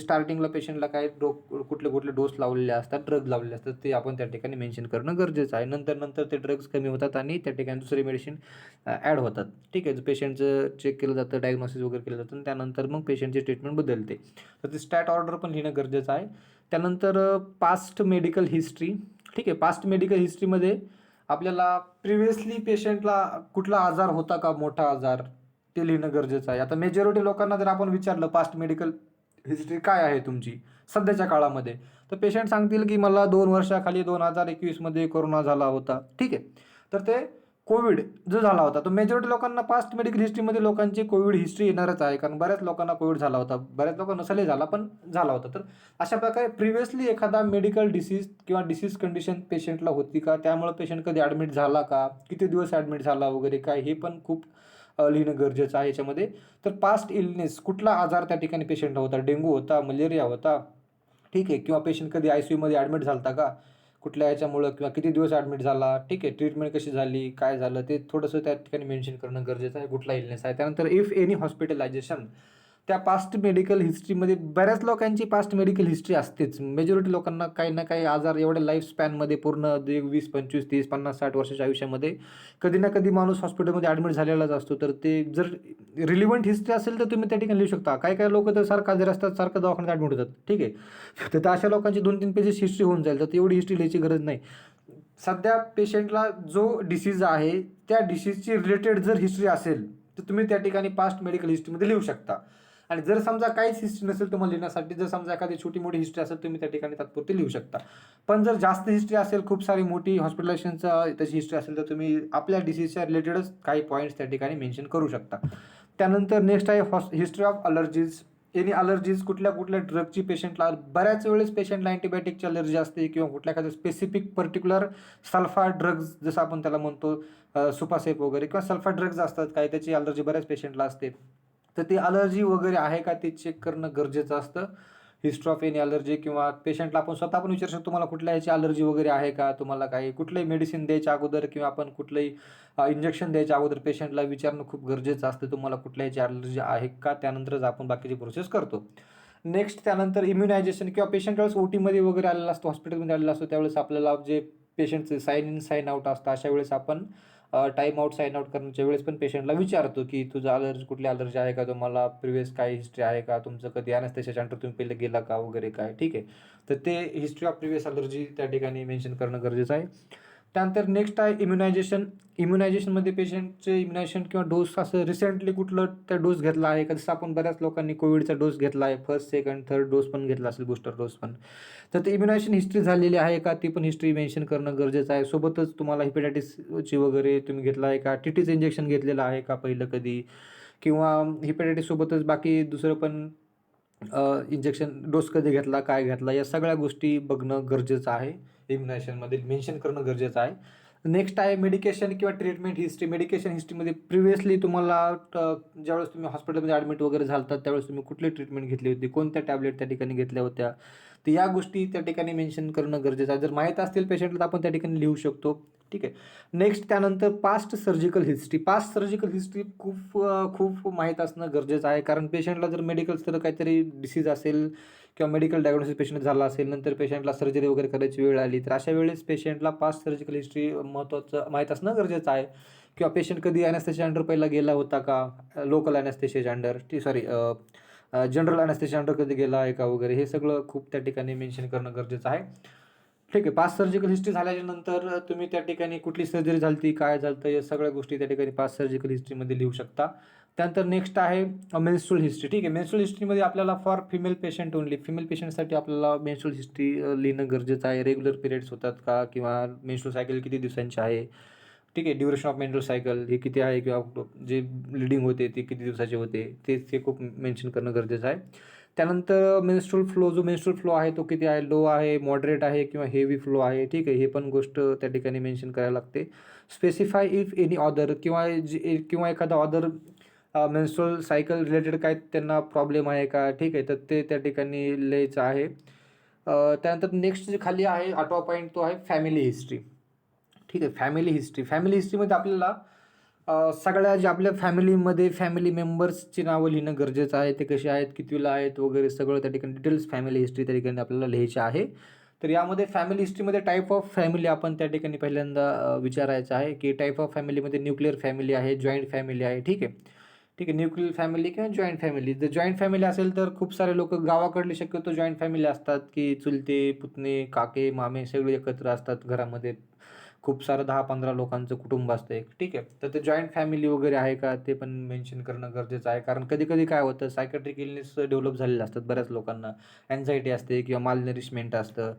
स्टार्टिंगला पेशंटला काय कुठले डोस लावलेले असतात, ड्रग लावलेले असतात, ते आपण त्या ठिकाणी मेन्शन करणं गरजेचं आहे. नंतर ते ड्रग्ज कमी होतात आणि त्या ठिकाणी दुसरे मेडिसिन ॲड होतात. ठीक आहे. पेशंटचं चेक केलं जातं, डायग्नोसिस वगैरे केलं जातं आणि त्यानंतर मग पेशंटची ट्रीटमेंट बदलते. तर ते स्टॅट ऑर्डर पण लिहिणं गरजेचं आहे. त्यानंतर पास्ट मेडिकल हिस्ट्री. ठीक आहे. पास्ट मेडिकल हिस्ट्रीमध्ये आपल्याला प्रिव्हियसली पेशंटला कुठला आजार होता का, मोठा आजार, ते लिहिणं गरजेचं आहे. आता मेजॉरिटी लोकांना जर आपण विचारलं पास्ट मेडिकल हिस्ट्री काय आहे तुमची सध्याच्या काळामध्ये, तर पेशंट सांगतील की मला 2 वर्षाखाली 2021 मध्ये कोरोना झाला होता. ठीक आहे. तर ते कोविड जो झाला होता, तो मेजॉरिटी लोकांना पास्ट मेडिकल हिस्ट्रीमध्ये लोकांची कोविड हिस्ट्री येणारच आहे. कारण बऱ्याच लोकांना कोविड झाला होता. बऱ्याच लोकांना नसेलही झाला, पण झाला होता. तर अशा प्रकारे प्रिव्हियसली एखादा मेडिकल डिसीज किंवा डिसीज कंडिशन पेशंटला होती का? त्यामुळे पेशंट कधी ॲडमिट झाला का? किती दिवस ॲडमिट झाला वगैरे काय, हे पण खूप लिहिणं गरजेचं आहे याच्यामध्ये. तर पास्ट इलनेस, कुठला आजार त्या ठिकाणी पेशंटला होता? डेंग्यू होता, मलेरिया होता, ठीक आहे. किंवा पेशंट कधी ICUमध्ये ॲडमिट झाला होता का? कुठल्या याच्यामुळं किंवा किती दिवस ॲडमिट झाला, ठीक आहे. ट्रीटमेंट कशी झाली, काय झालं, ते थोडंसं त्या ठिकाणी मेन्शन करणं गरजेचं आहे. कुठला इलनेस आहे. त्यानंतर इफ एनी हॉस्पिटलायझेशन, त्या पास्ट मेडिकल हिस्ट्रीमध्ये बऱ्याच लोकांची पास्ट मेडिकल हिस्ट्री असतेच. मेजॉरिटी लोकांना काही ना काही आजार एवढ्या लाईफ स्पॅनमध्ये पूर्ण 20, 25, 30, 50, 60 वर्षाच्या आयुष्यामध्ये कधी ना कधी माणूस हॉस्पिटलमध्ये ॲडमिट झालेलाच असतो. तर ते जर रिलिव्हंट हिस्ट्री असेल तर तुम्ही त्या ठिकाणी लिहू शकता. काही-काही लोकं तर सारखं आजारी असतात, सारखं दवाखान्यात ॲडमिट होतात. ठीक आहे. तर अशा लोकांची 2-3 पेजेस हिस्ट्री होऊन जाईल. तर एवढी हिस्ट्री लिहायची गरज नाही. सध्या पेशंटला जो डिसीज आहे, त्या डिसीजची रिलेटेड जर हिस्ट्री असेल, तर तुम्ही त्या ठिकाणी पास्ट मेडिकल हिस्ट्रीमध्ये लिहू शकता. आणि जर समजा काहीच हिस्ट्री नसेल तुम्हाला लिहिण्यासाठी, जर समजा एखादी छोटी-मोठी हिस्ट्री असेल, तुम्ही त्या ठिकाणी तात्पुरती लिहू शकता. पण जर जास्त हिस्ट्री असेल, खूप सारी मोठी हॉस्पिटलायझेशनचा तशी हिस्ट्री असेल, तर तुम्ही आपल्या डिसीजच्या रिलेटेडच काही पॉईंट्स त्या ठिकाणी मेन्शन करू शकता. त्यानंतर नेक्स्ट आहे history of allergies. Any allergies, कुठल्या ड्रगची पेशंटला, बऱ्याच वेळेस पेशंटला अँटिबायोटिकची अलर्जी असते किंवा कुठल्या एखाद्या स्पेसिफिक पर्टिक्युलर सल्फा ड्रग्ज, जसं आपण त्याला म्हणतो सुपासेप वगैरे, किंवा सल्फा ड्रग्ज असतात काही, त्याची अलर्जी बऱ्याच पेशंटला असते. तर ती अलर्जी वगैरे आहे का ते चेक करणं गरजेचं असतं. हिस्ट्री ऑफ एनी अलर्जी, किंवा पेशंटला आपण स्वतः पण विचारू शकतो, तुम्हाला कुठल्या ह्याची अलर्जी वगैरे आहे का? तुम्हाला काही कुठलंही मेडिसिन द्यायच्या अगोदर किंवा आपण कुठलंही इंजेक्शन द्यायच्या अगोदर पेशंटला विचारणं खूप गरजेचं असतं, तुम्हाला कुठल्या ह्याची अलर्जी आहे का? त्यानंतरच आपण बाकीची प्रोसेस करतो. नेक्स्ट त्यानंतर इम्युनायझेशन, किंवा पेशंट ज्यावेळेस OTमध्ये वगैरे आलेला असतो, हॉस्पिटलमध्ये आलेला असतो, त्यावेळेस आपल्याला जे पेशंटचे साइन इन साइन आउट असतं, अशा वेळेस आपण टाईम आउट, साइन आउट करण्याच्या वेळेस पण पेशंटला विचारतो, की तुझं कुठली अलर्जी आहे का? तुम्हाला प्रिव्हियस काही हिस्ट्री आहे का? तुमचं कधी अॅनेस्थेशियाच्या अंडर तुम्ही पहिले गेला का वगैरे काय? ठीक आहे. तर ते हिस्ट्री ऑफ प्रिव्हियस अलर्जी त्या ठिकाणी मेन्शन करणं गरजेचं आहे. त्यानंतर नेक्स्ट आहे इम्युनायझेशन. इम्युनायझेशनमध्ये पेशंटचे इम्युनायझेशन किंवा डोस असं रिसेंटली कुठलं त्या डोस घेतला आहे का? जसं आपण बऱ्याच लोकांनी कोविडचा डोस घेतला आहे, फर्स्ट, सेकंड, थर्ड डोस पण घेतला असेल, बूस्टर डोस पण. तर ते इम्युनायझेशन हिस्ट्री झालेली आहे का? ती पण हिस्ट्री मेन्शन करणं गरजेचं आहे. सोबतच तुम्हाला हेपॅटायटिसची वगैरे तुम्ही घेतला आहे का? TTचं इंजेक्शन घेतलेलं आहे का पहिलं कधी? किंवा हेपॅटायटिससोबतच बाकी दुसरं पण इंजेक्शन डोस कधी घेतला, काय घेतला, या सगळ्या गोष्टी बघणं गरजेचं आहे. इम्युनायझेशनमध्ये मेन्शन करणं गरजेचं आहे. नेक्स्ट आहे मेडिकेशन किंवा ट्रीटमेंट हिस्ट्री. मेडिकेशन हिस्ट्रीमध्ये प्रिव्हियसली तुम्हाला ज्यावेळेस तुम्ही हॉस्पिटलमध्ये ॲडमिट वगैरे झालात, त्यावेळेस तुम्ही कुठली ट्रीटमेंट घेतली होती, कोणत्या टॅबलेट त्या ठिकाणी घेतल्या होत्या, तर या गोष्टी त्या ठिकाणी मेन्शन करणं गरजेचं आहे. जर माहीत असतील पेशंटला तर आपण त्या ठिकाणी लिहू शकतो. ठीक आहे. नेक्स्ट त्यानंतर past surgical history. Past surgical history खूप माहीत असणं गरजेचं आहे. कारण पेशंटला जर मेडिकल तर काहीतरी डिसीज असेल किंवा मेडिकल डायग्नोसिस पेशंट झाला असेल, नंतर पेशंटला सर्जरी वगैरे करायची वेळ आली, तर अशा वेळेस पेशंटला पास्ट सर्जिकल हिस्ट्री महत्त्वाचं माहीत असणं गरजेचं आहे. किंवा पेशंट कधी ॲनेस्थेशिया अंडर पहिला गेला होता का, लोकल ॲनेस्थेशियाच्या अंडर जनरल ॲनेस्थेशिया अंडर कधी गेला आहे का वगैरे, हे सगळं खूप त्या ठिकाणी मेन्शन करणं गरजेचं आहे. ठीक आहे. पास्ट सर्जिकल हिस्ट्री झाल्याच्या नंतर तुम्ही त्या ठिकाणी कुठली सर्जरी झाली होती, काय झालं होतं, या सगळ्या गोष्टी त्या ठिकाणी पास्ट सर्जिकल हिस्ट्रीमध्ये लिहू शकता. त्यानंतर नेक्स्ट आहे मेन्स्ट्रुअल हिस्ट्री. ठीक आहे. मेन्स्ट्रुअल हिस्ट्रीमध्ये आपल्याला for female patient only, female पेशंटसाठी आपल्याला मेन्स्ट्रुअल हिस्ट्री लिहिणं गरजेचं आहे. रेग्युलर पिरियड्स होतात का, किंवा मेन्स्ट्रुअल सायकल किती दिवसांची आहे, ठीक आहे. ड्युरेशन ऑफ मेन्स्ट्रुअल सायकल हे किती आहे, किंवा जे ब्लिडिंग होते ते किती दिवसाचे होते, ते खूप मेन्शन करणं गरजेचं आहे. त्यानंतर मेन्स्ट्रुअल फ्लो, जो मेन्स्ट्रुअल फ्लो आहे तो किती आहे, लो आहे, मॉडरेट आहे किंवा हेवी फ्लो आहे, ठीक आहे. हे पण गोष्ट त्या ठिकाणी मेन्शन करायला लागते. स्पेसिफाय इफ एनी ऑदर, किंवा एखादा ऑदर मेन्स्ट्रुअल सायकल रिलेटेड काय त्यांना प्रॉब्लेम आहे का, ठीक आहे, तर ते त्या ठिकाणी लिहायचं आहे. त्यानंतर नेक्स्ट जे खाली आहे 8वा पॉईंट तो आहे फॅमिली हिस्ट्री. ठीक आहे. फॅमिली हिस्ट्रीमध्ये आपल्याला सगळ्या ज्या आपल्या फॅमिलीमध्ये फॅमिली मेंबर्सची नावं लिहिणं गरजेचं आहे. ते कसे आहेत, कितवीला आहेत वगैरे सगळं त्या ठिकाणी डिटेल्स फॅमिली हिस्ट्री त्या ठिकाणी आपल्याला लिहायची आहे. तर यामध्ये फॅमिली हिस्ट्रीमध्ये टाईप ऑफ फॅमिली आपण त्या ठिकाणी पहिल्यांदा विचारायचं आहे, की टाईप ऑफ फॅमिलीमध्ये न्यूक्लिअर फॅमिली आहे, जॉईंट फॅमिली आहे. ठीक आहे. ठीक आहे. न्यूक्लिअर फॅमिली किंवा जॉईंट फॅमिली. जर जॉईंट फॅमिली असेल तर खूप सारे लोक गावाकडले शक्यतो जॉईंट फॅमिली असतात, की चुलते, पुतणे, काके, मामे सगळे एकत्र असतात घरामध्ये. खूप सारं 10-15 लोकांचं कुटुंब असतं एक, ठीक आहे. तर ते जॉईंट फॅमिली वगैरे आहे का, ते पण मेन्शन करणं गरजेचं आहे. कारण कधी-कधी काय होतं, सायकॅट्रिक इलनेस डेव्हलप झालेले असतात बऱ्याच लोकांना. अँक्झायटी असते किंवा मालनरिशमेंट असतं,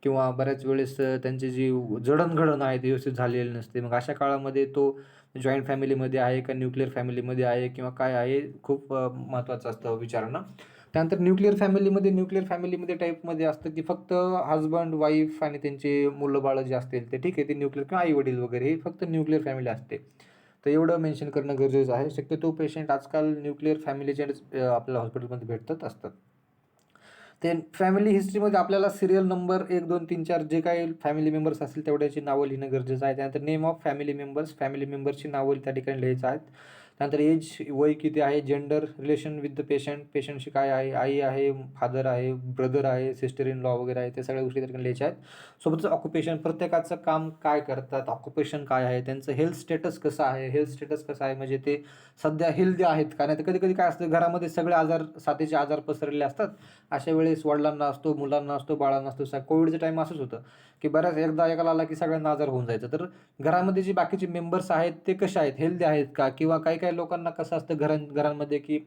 किंवा बऱ्याच वेळेस त्यांची जी जडणघडण आहे ती व्यवस्थित झालेली नसते. मग अशा काळामध्ये तो जॉईंट फॅमिलीमध्ये आहे का, न्यूक्लिअर फॅमिलीमध्ये आहे किंवा काय आहे, खूप महत्त्वाचं असतं विचारणं. त्यानंतर न्यूक्लिअर फॅमिलीमध्ये टाईपमध्ये असतं, की फक्त हजबंड, वाईफ आणि त्यांचे मुलं-बाळं जे असतील ते, ठीक आहे, ते न्यूक्लिअर किंवा आई-वडील वगैरे हे फक्त न्यूक्लिअर फॅमिली असते. तर एवढं मेन्शन करणं गरजेचं आहे. शक्यतो पेशंट आजकाल न्यूक्लिअर फॅमिलीचेच आपल्या हॉस्पिटलमध्ये भेटत असतात. ते फॅमिली हिस्ट्रीमध्ये आपल्याला सिरियल नंबर 1, 2, 3, 4 जे काही फॅमिली मेंबर्स असतील तेवढ्याची नावं लिहिणं गरजेचं आहे. त्यानंतर नेम ऑफ फॅमिली मेंबर्सची नावं त्या ठिकाणी लिहायचं आहेत. त्यानंतर एज, वय किती आहे, जेंडर, रिलेशन विथ द पेशंटशी काय आहे, आई आहे, फादर आहे, ब्रदर आहे, सिस्टर इन लॉ वगैरे आहे, ते सगळ्या गोष्टी त्या ठिकाणी लिहायच्या आहेत. सोबतच ऑक्युपेशन, प्रत्येकाचं काम काय करतात, ऑक्युपेशन काय आहे, त्यांचं हेल्थ स्टेटस कसं आहे, म्हणजे ते सध्या हेल्दी आहेत का. नाही तर कधी-कधी काय असतं, घरामध्ये सगळे साथीचे आजार पसरलेले असतात. अशा वेळेस वडिलांना असतो, मुलांना असतो, बाळांना असतो. कोविडचा टाईम असंच होतं, की बऱ्याच एकदा एकाला आला की सगळ्यांना आजार होऊन जायचा. तर घरामध्ये जे बाकीचे मेंबर्स आहेत ते कसे आहेत, हेल्दी आहेत का, किंवा काही लोकांना कसं असतं घरांमध्ये, की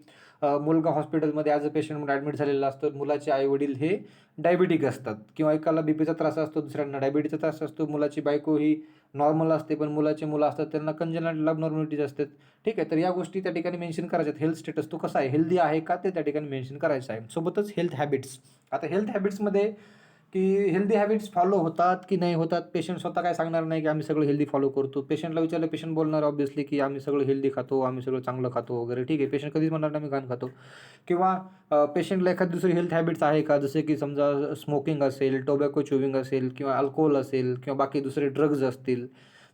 मुलगा हॉस्पिटलमध्ये ॲज अ पेशंट म्हणून ॲडमिट झालेला असतो, मुलाचे आई-वडील हे डायबिटिक असतात, किंवा एकाला बीपीचा त्रास असतो, दुसऱ्यांना डायबिटीचा त्रास असतो, मुलाची बायको ही नॉर्मल असते, पण मुलाची मुलं असतात त्यांना कंजेनिटल ॲबनॉर्मॅलिटीज असतात. ठीक आहे. तर या गोष्टी त्या ठिकाणी मेन्शन करायच्यात. हेल्थ स्टेटस तो कसा आहे, हेल्दी आहे का, ते त्या ठिकाणी मेन्शन करायचं आहे. सोबतच हेल्थ हॅबिट्स. आता हेल्थ हॅबिट्समध्ये, की हेल्दी हॅबिट्स फॉलो होतात की नाही होतात, पेशंट स्वतः काय सांगणार नाही की आम्ही सगळं हेल्दी फॉलो करतो. पेशंटला विचारलं, पेशंट बोलणार ऑब्व्हियसली की आम्ही सगळं हेल्दी खातो, आम्ही सगळं चांगलं खातो वगैरे, ठीक आहे. पेशंट कधीच म्हणणार नाही आम्ही घाण खातो. किंवा पेशंटला एखादी दुसरी हेल्थ हॅबिट्स आहे का, जसे की समजा स्मोकिंग असेल, टोबॅको च्युविंग असेल, किंवा अल्कोहोल असेल, किंवा बाकी दुसरे ड्रग्ज असतील,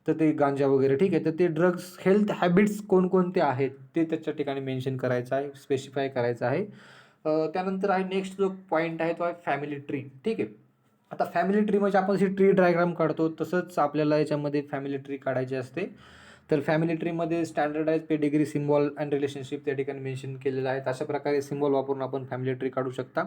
तर ते गांजा वगैरे, ठीक आहे. तर ते ड्रग्स हेल्थ हॅबिट्स कोणकोणते आहेत ते त्याच्या ठिकाणी मेन्शन करायचं आहे, स्पेसिफाय करायचं आहे. त्यानंतर आहे नेक्स्ट जो पॉईंट आहे तो आहे फॅमिली ट्री. ठीक आहे. आता फॅमिली ट्री म्हणजे आपण जशी ट्री डायग्राम काढतो तसंच आपल्याला याच्यामध्ये फॅमिली ट्री काढायची असते. तर फॅमिली ट्रीमध्ये standardise pedigree, symbol and relationship त्या ठिकाणी मेन्शन केलेलं आहे. अशा प्रकारे सिम्बॉल वापरून आपण फॅमिली ट्री काढू शकता.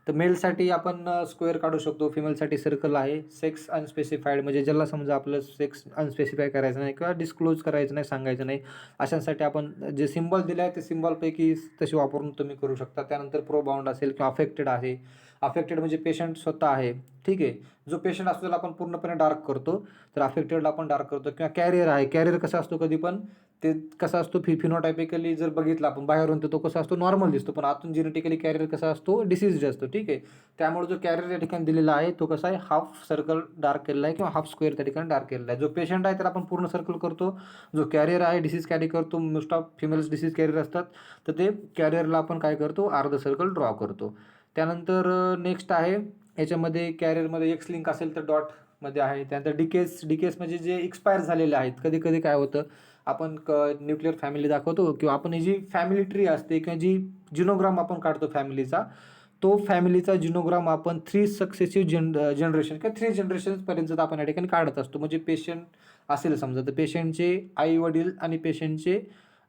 तर मेलसाठी आपण स्क्वेअर काढू शकतो, फिमेलसाठी सर्कल आहे. सेक्स अनस्पेसिफाईड म्हणजे ज्याला समजा आपलं सेक्स अनस्पेसिफाय करायचं नाही किंवा डिस्क्लोज करायचं नाही, सांगायचं नाही, अशांसाठी आपण जे सिम्बॉल दिले आहे ते सिम्बॉलपैकी तसे वापरून तुम्ही करू शकता. त्यानंतर प्रोबाउंड असेल किंवा अफेक्टेड आहे. अफेक्टेड म्हणजे पेशंट स्वतः आहे, ठीक आहे. जो पेशंट असतो त्याला आपण पूर्णपणे डार्क करतो, तर अफेक्टेडला आपण डार्क करतो. किंवा कॅरियर आहे. कॅरियर कसा असतो, कधी पण ते कसा असतो, फिनोटायपिकली जर बघितला आपण बाहेरून तर तो कसा असतो, नॉर्मल दिसतो, पण आतून जेनेटिकली कॅरियर कसा असतो, डिसीज्ड असतो, ठीक आहे. त्यामुळे जो कॅरियर या ठिकाणी दिलेला आहे तो कसा आहे, हाफ सर्कल डार्क केलेला आहे किंवा हाफ स्क्वेअर त्या ठिकाणी डार्क केलेला आहे. जो पेशंट आहे त्याला आपण पूर्ण सर्कल करतो. जो कॅरियर आहे, डिसीज कॅरी करतो, most of females disease carrier असतात, तर ते कॅरियरला आपण काय करतो, अर्ध सर्कल ड्रॉ करतो. त्यानंतर नेक्स्ट आहे याच्यामध्ये कॅरियरमध्ये एक्स लिंक असेल तर डॉट मध्ये आहे. त्यानंतर डिकेस म्हणजे जे एक्सपायर झालेले आहेत. कधी-कधी काय होतं, आपण न्यूक्लिअर फॅमिली दाखवतो किंवा आपण ही जी फॅमिली ट्री असते किंवा जी जिनोग्राम आपण काढतो फॅमिलीचा, तो फॅमिलीचा जिनोग्राम आपण 3 सक्सेसिव्ह जनरेशन किंवा 3 जनरेशन्सपर्यंत आपण या ठिकाणी काढत असतो. म्हणजे पेशंट असेल समजा, तर पेशंटचे आई-वडील आणि पेशंटचे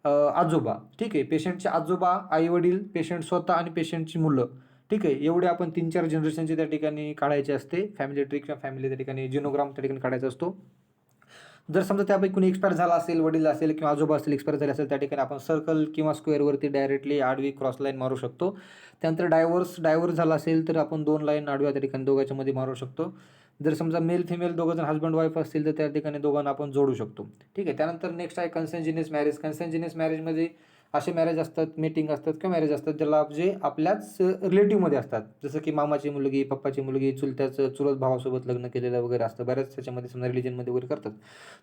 आजोबा, ठीक आहे. पेशंटचे आजोबा, आई-वडील, पेशंट स्वतः आणि पेशंटची मुलं, ठीक आहे. एवढे आपण 3-4 जनरेशनचे त्या ठिकाणी काढायचे असते. फॅमिली ट्री किंवा फॅमिली त्या ठिकाणी जिनोग्राम त्या ठिकाणी काढायचा असतो. जर समजा त्यापैकी कोणी एक्सपायर झाला असेल, वडील असेल किंवा आजोबा असेल एक्सपायर झाले असेल, त्या ठिकाणी आपण सर्कल किंवा स्क्वेअरवरती डायरेक्टली आडवी क्रॉस लाईन मारू शकतो. त्यानंतर डायव्हर्स झाला असेल तर आपण 2 लाईन आडव्या त्या ठिकाणी दोघांच्यामध्ये मारू शकतो. जर समजा मेल फिमेल दोघं जण हजबंड वाईफ असतील तर त्या ठिकाणी दोघांना आपण जोडू शकतो, ठीक आहे. त्यानंतर नेक्स्ट आहे कन्सेंजिनियस मॅरेज. कन्सेंजिनियस मॅरेजमध्ये असे मॅरेज असतात, मीटिंग असतात किंवा मॅरेज असतात ज्याला जे आपल्याच रिलेटिव्हमध्ये असतात. जसं की मामाची मुलगी, पप्पाची मुलगी, चुलत भावासोबत लग्न केलेलं वगैरे असतं. बऱ्याच त्याच्यामध्ये समजा रिलिजनमध्ये वगैरे करतात.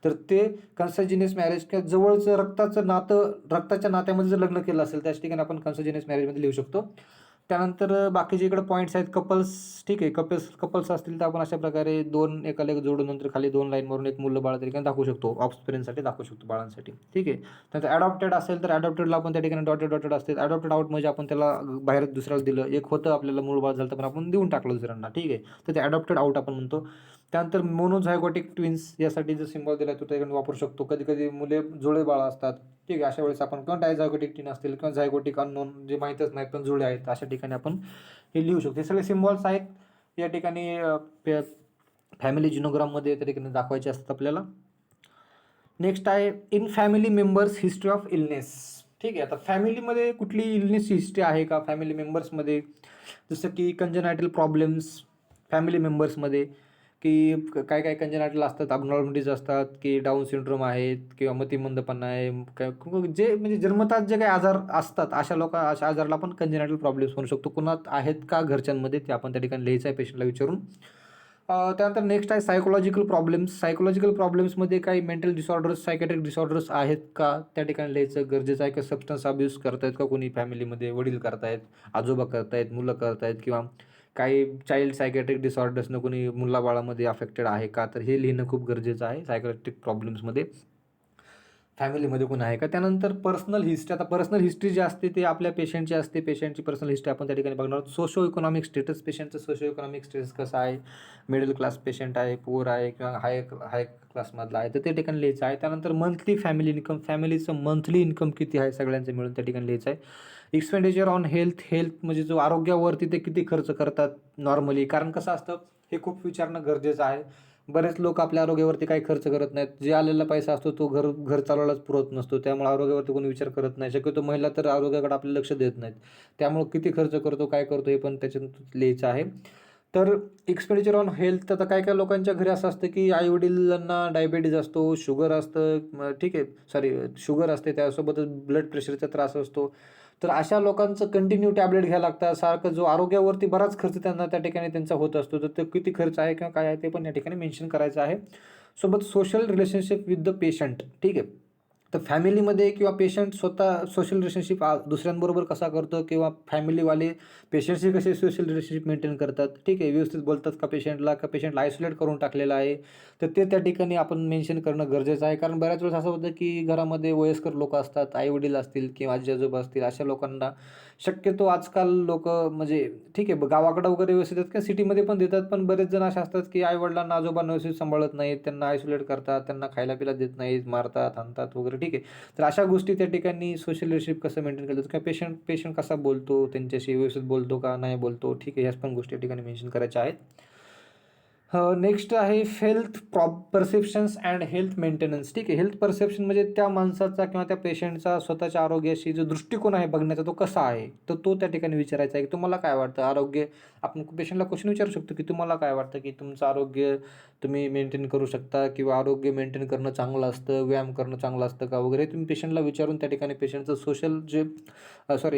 तर ते कन्सेंजिनियस मॅरेज किंवा जवळचं रक्ताचं नातं, रक्ताच्या नात्यामध्ये जर लग्न केलं असेल त्याच ठिकाणी आपण कन्सेंजिनियस मॅरेजमध्ये लिहू शकतो. त्यानंतर बाकीचे इकडे पॉईंट्स आहेत कपल्स, ठीक आहे. कपल्स असतील तर आपण अशा प्रकारे 2 एकाला एक जोडून नंतर खाली 2 लाईन मारून एक मुलं बाळ त्या ठिकाणी दाखवू शकतो. ऑफस्प्रिंगसाठी दाखवू शकतो, बाळांसाठी, ठीक आहे. त्यानंतर अडॉप्टेड असेल तर अडॉप्टेडला आपण त्या ठिकाणी डॉटेड असते. अडॉप्टेड आउट म्हणजे आपण त्याला बाहेर दुसऱ्याला दिलं. एक होतं आपल्याला मूळ बाळ झालं पण आपण देऊन टाकलं दुसऱ्यांना, ठीक आहे. तर ते अडॉप्टेड आउट आपण म्हणतो. त्यानंतर मोनोझायगोटिक ट्विन्स यासाठी जो सिम्बॉल दिला तो त्या वापरू शकतो. कधी-कधी मुले जुळे बाळ असतात, ठीक आहे. अशा वेळेस आपण किंवा डायझायगोटिक ट्विन असतील किंवा झायगोटिक अननोन जे माहीतच नाहीत पण जुळे आहेत, अशा ठिकाणी आपण हे लिहू शकतो. हे सगळे सिम्बॉल्स आहेत या ठिकाणी फॅमिली जिनोग्राममध्ये त्या ठिकाणी दाखवायचे असतात आपल्याला. नेक्स्ट आहे in family members history of illness, ठीक आहे. आता फॅमिलीमध्ये कुठली इलनेसची हिस्ट्री आहे का फॅमिली मेंबर्समध्ये, जसं की कंजनायटल प्रॉब्लेम्स फॅमिली मेंबर्समध्ये, की काय काय कंजनायटल असतात, अबनॉर्मलिटीज असतात, की डाऊन सिंड्रोम आहेत किंवा मतिमंदपणा आहे, जे म्हणजे जन्मतात जे काही आजार असतात अशा आजाराला आपण कंजनायटल प्रॉब्लेम्स म्हणू शकतो. कुणात आहेत का घरच्यांमध्ये ते आपण त्या ठिकाणी लिहायचं आहे पेशंटला विचारून. त्यानंतर नेक्स्ट आहे सायकोलॉजिकल प्रॉब्लेम्स. सायकोलॉजिकल प्रॉब्लेम्समध्ये काही मेंटल डिसऑर्डर्स, सायकॅट्रिक डिसऑर्डर्स आहेत का त्या ठिकाणी लिहायचं गरजेचं आहे. का सबस्टन्स अब्यूज करतायत का कोणी फॅमिलीमध्ये, वडील करतायत, आजोबा करतायत, मुलं करतायत, किंवा काही चाइल्ड सायकॅट्रिक डिसऑर्डर्सनं कोणी मुलाबाळामध्ये अफेक्टेड आहे का, तर हे लिहिणं खूप गरजेचं आहे सायकॅट्रिक प्रॉब्लेम्समध्ये फॅमिलीमध्ये कोण आहे का. त्यानंतर पर्सनल हिस्ट्री. आता पर्सनल हिस्ट्री जी असते ते आपल्या पेशंटची असते. पेशंटची पर्सनल हिस्ट्री आपण त्या ठिकाणी बघणार आहोत. सोशो इकॉनॉमिक स्टेटस, पेशंटचं सोशो इकॉनॉमिक स्टेटस कसं आहे, मिडल क्लास पेशंट आहे, पुअर आहे किंवा हाय क्लासमधला आहे, तर ते ठिकाणी लिहायचं आहे. त्यानंतर मंथली फॅमिली इन्कम, फॅमिलीचं मंथली इन्कम किती आहे सगळ्यांचं मिळून त्या ठिकाणी लिहायचं आहे. एक्सपेंडिचर ऑन हेल्थ म्हणजे जो आरोग्यावरती ते किती खर्च करतात नॉर्मली, कारण कसं असतं हे खूप विचारणं गरजेचं आहे. बरेच लोक आपल्या आरोग्यावरती काही खर्च करत नाहीत. जे आलेला पैसा असतो तो घर चालवायलाच पुरत नसतो. त्यामुळे आरोग्यावरती कोणी विचार करत नाही. शक्यतो महिला तर आरोग्याकडे आपलं लक्ष देत नाहीत. त्यामुळे किती खर्च करतो, काय करतो हे पण त्याच्यात लिहायचं आहे. तर एक्सपेंडिचर ऑन हेल्थ, आता काय काय लोकांच्या घरी असं असतं की आई-वडिलांना डायबिटीज असतो, शुगर असतं, ठीक आहे, शुगर असते, त्यासोबतच ब्लड प्रेशरचा त्रास असतो. तर अशा लोकांचं कंटिन्यू टॅबलेट घ्यायला लागतात सारखं, जो आरोग्यावरती बराच खर्च त्यांना त्या ठिकाणी त्यांचा होत असतो. तर ते किती खर्च आहे किंवा काय आहे ते पण या ठिकाणी मेन्शन करायचं आहे. सोबत social relationship with the patient, ठीक आहे. तर फॅमिलीमध्ये किंवा पेशंट स्वतः सोशल रिलेशनशिप दुसऱ्यांबरोबर कसा करतो किंवा फॅमिलीवाले पेशंटशी कसे सोशल रिलेशनशिप मेंटेन करतात, ठीक आहे. व्यवस्थित बोलतात का पेशंटला आयसोलेट करून टाकलेलं आहे, तर ते त्या ठिकाणी आपण मेन्शन करणं गरजेचं आहे. कारण बऱ्याच वेळेस असं होतं की घरामध्ये वयस्कर लोक असतात, आई-वडील असतील किंवा आजी-आजोबा असतील, अशा लोकांना शक्यतो आजकाल लोकं म्हणजे ठीक आहे गावाकडं वगैरे व्यवस्थित आहेत किंवा सिटीमध्ये पण देतात, पण बरेच जण असे असतात की आई-वडिलांना, आजोबांना व्यवस्थित सांभाळत नाहीत, त्यांना आयसोलेट करतात, त्यांना खायला-पियला देत नाहीत, मारतात, हाणतात वगैरे, ठीक आहे. तर अशा गोष्टी त्या ठिकाणी सोशल रिलेशनशिप कसं मेंटेन करतात किंवा पेशंट कसा बोलतो, त्यांच्याशी व्यवस्थित बोलतो का नाही बोलतो, ठीक आहे. ह्याच पण गोष्टी या ठिकाणी मेन्शन करायच्या आहेत. नेक्स्ट आहे health perceptions and health maintenance, ठीक आहे. हेल्थ परसेप्शन म्हणजे त्या माणसाचा किंवा त्या पेशंटचा स्वतःच्या आरोग्याशी जो दृष्टिकोन आहे बघण्याचा तो कसा आहे, तर तो त्या ठिकाणी विचारायचा आहे की तुम्हाला काय वाटतं आरोग्य. आपण पेशंटला क्वेश्चन विचारू शकतो की तुम्हाला काय वाटतं की तुमचं आरोग्य तुम्ही मेंटेन करू शकता किंवा आरोग्य मेंटेन करणं चांगलं असतं, व्यायाम करणं चांगलं असतं का वगैरे, तुम्ही पेशंटला विचारून त्या ठिकाणी पेशंटचं सोशल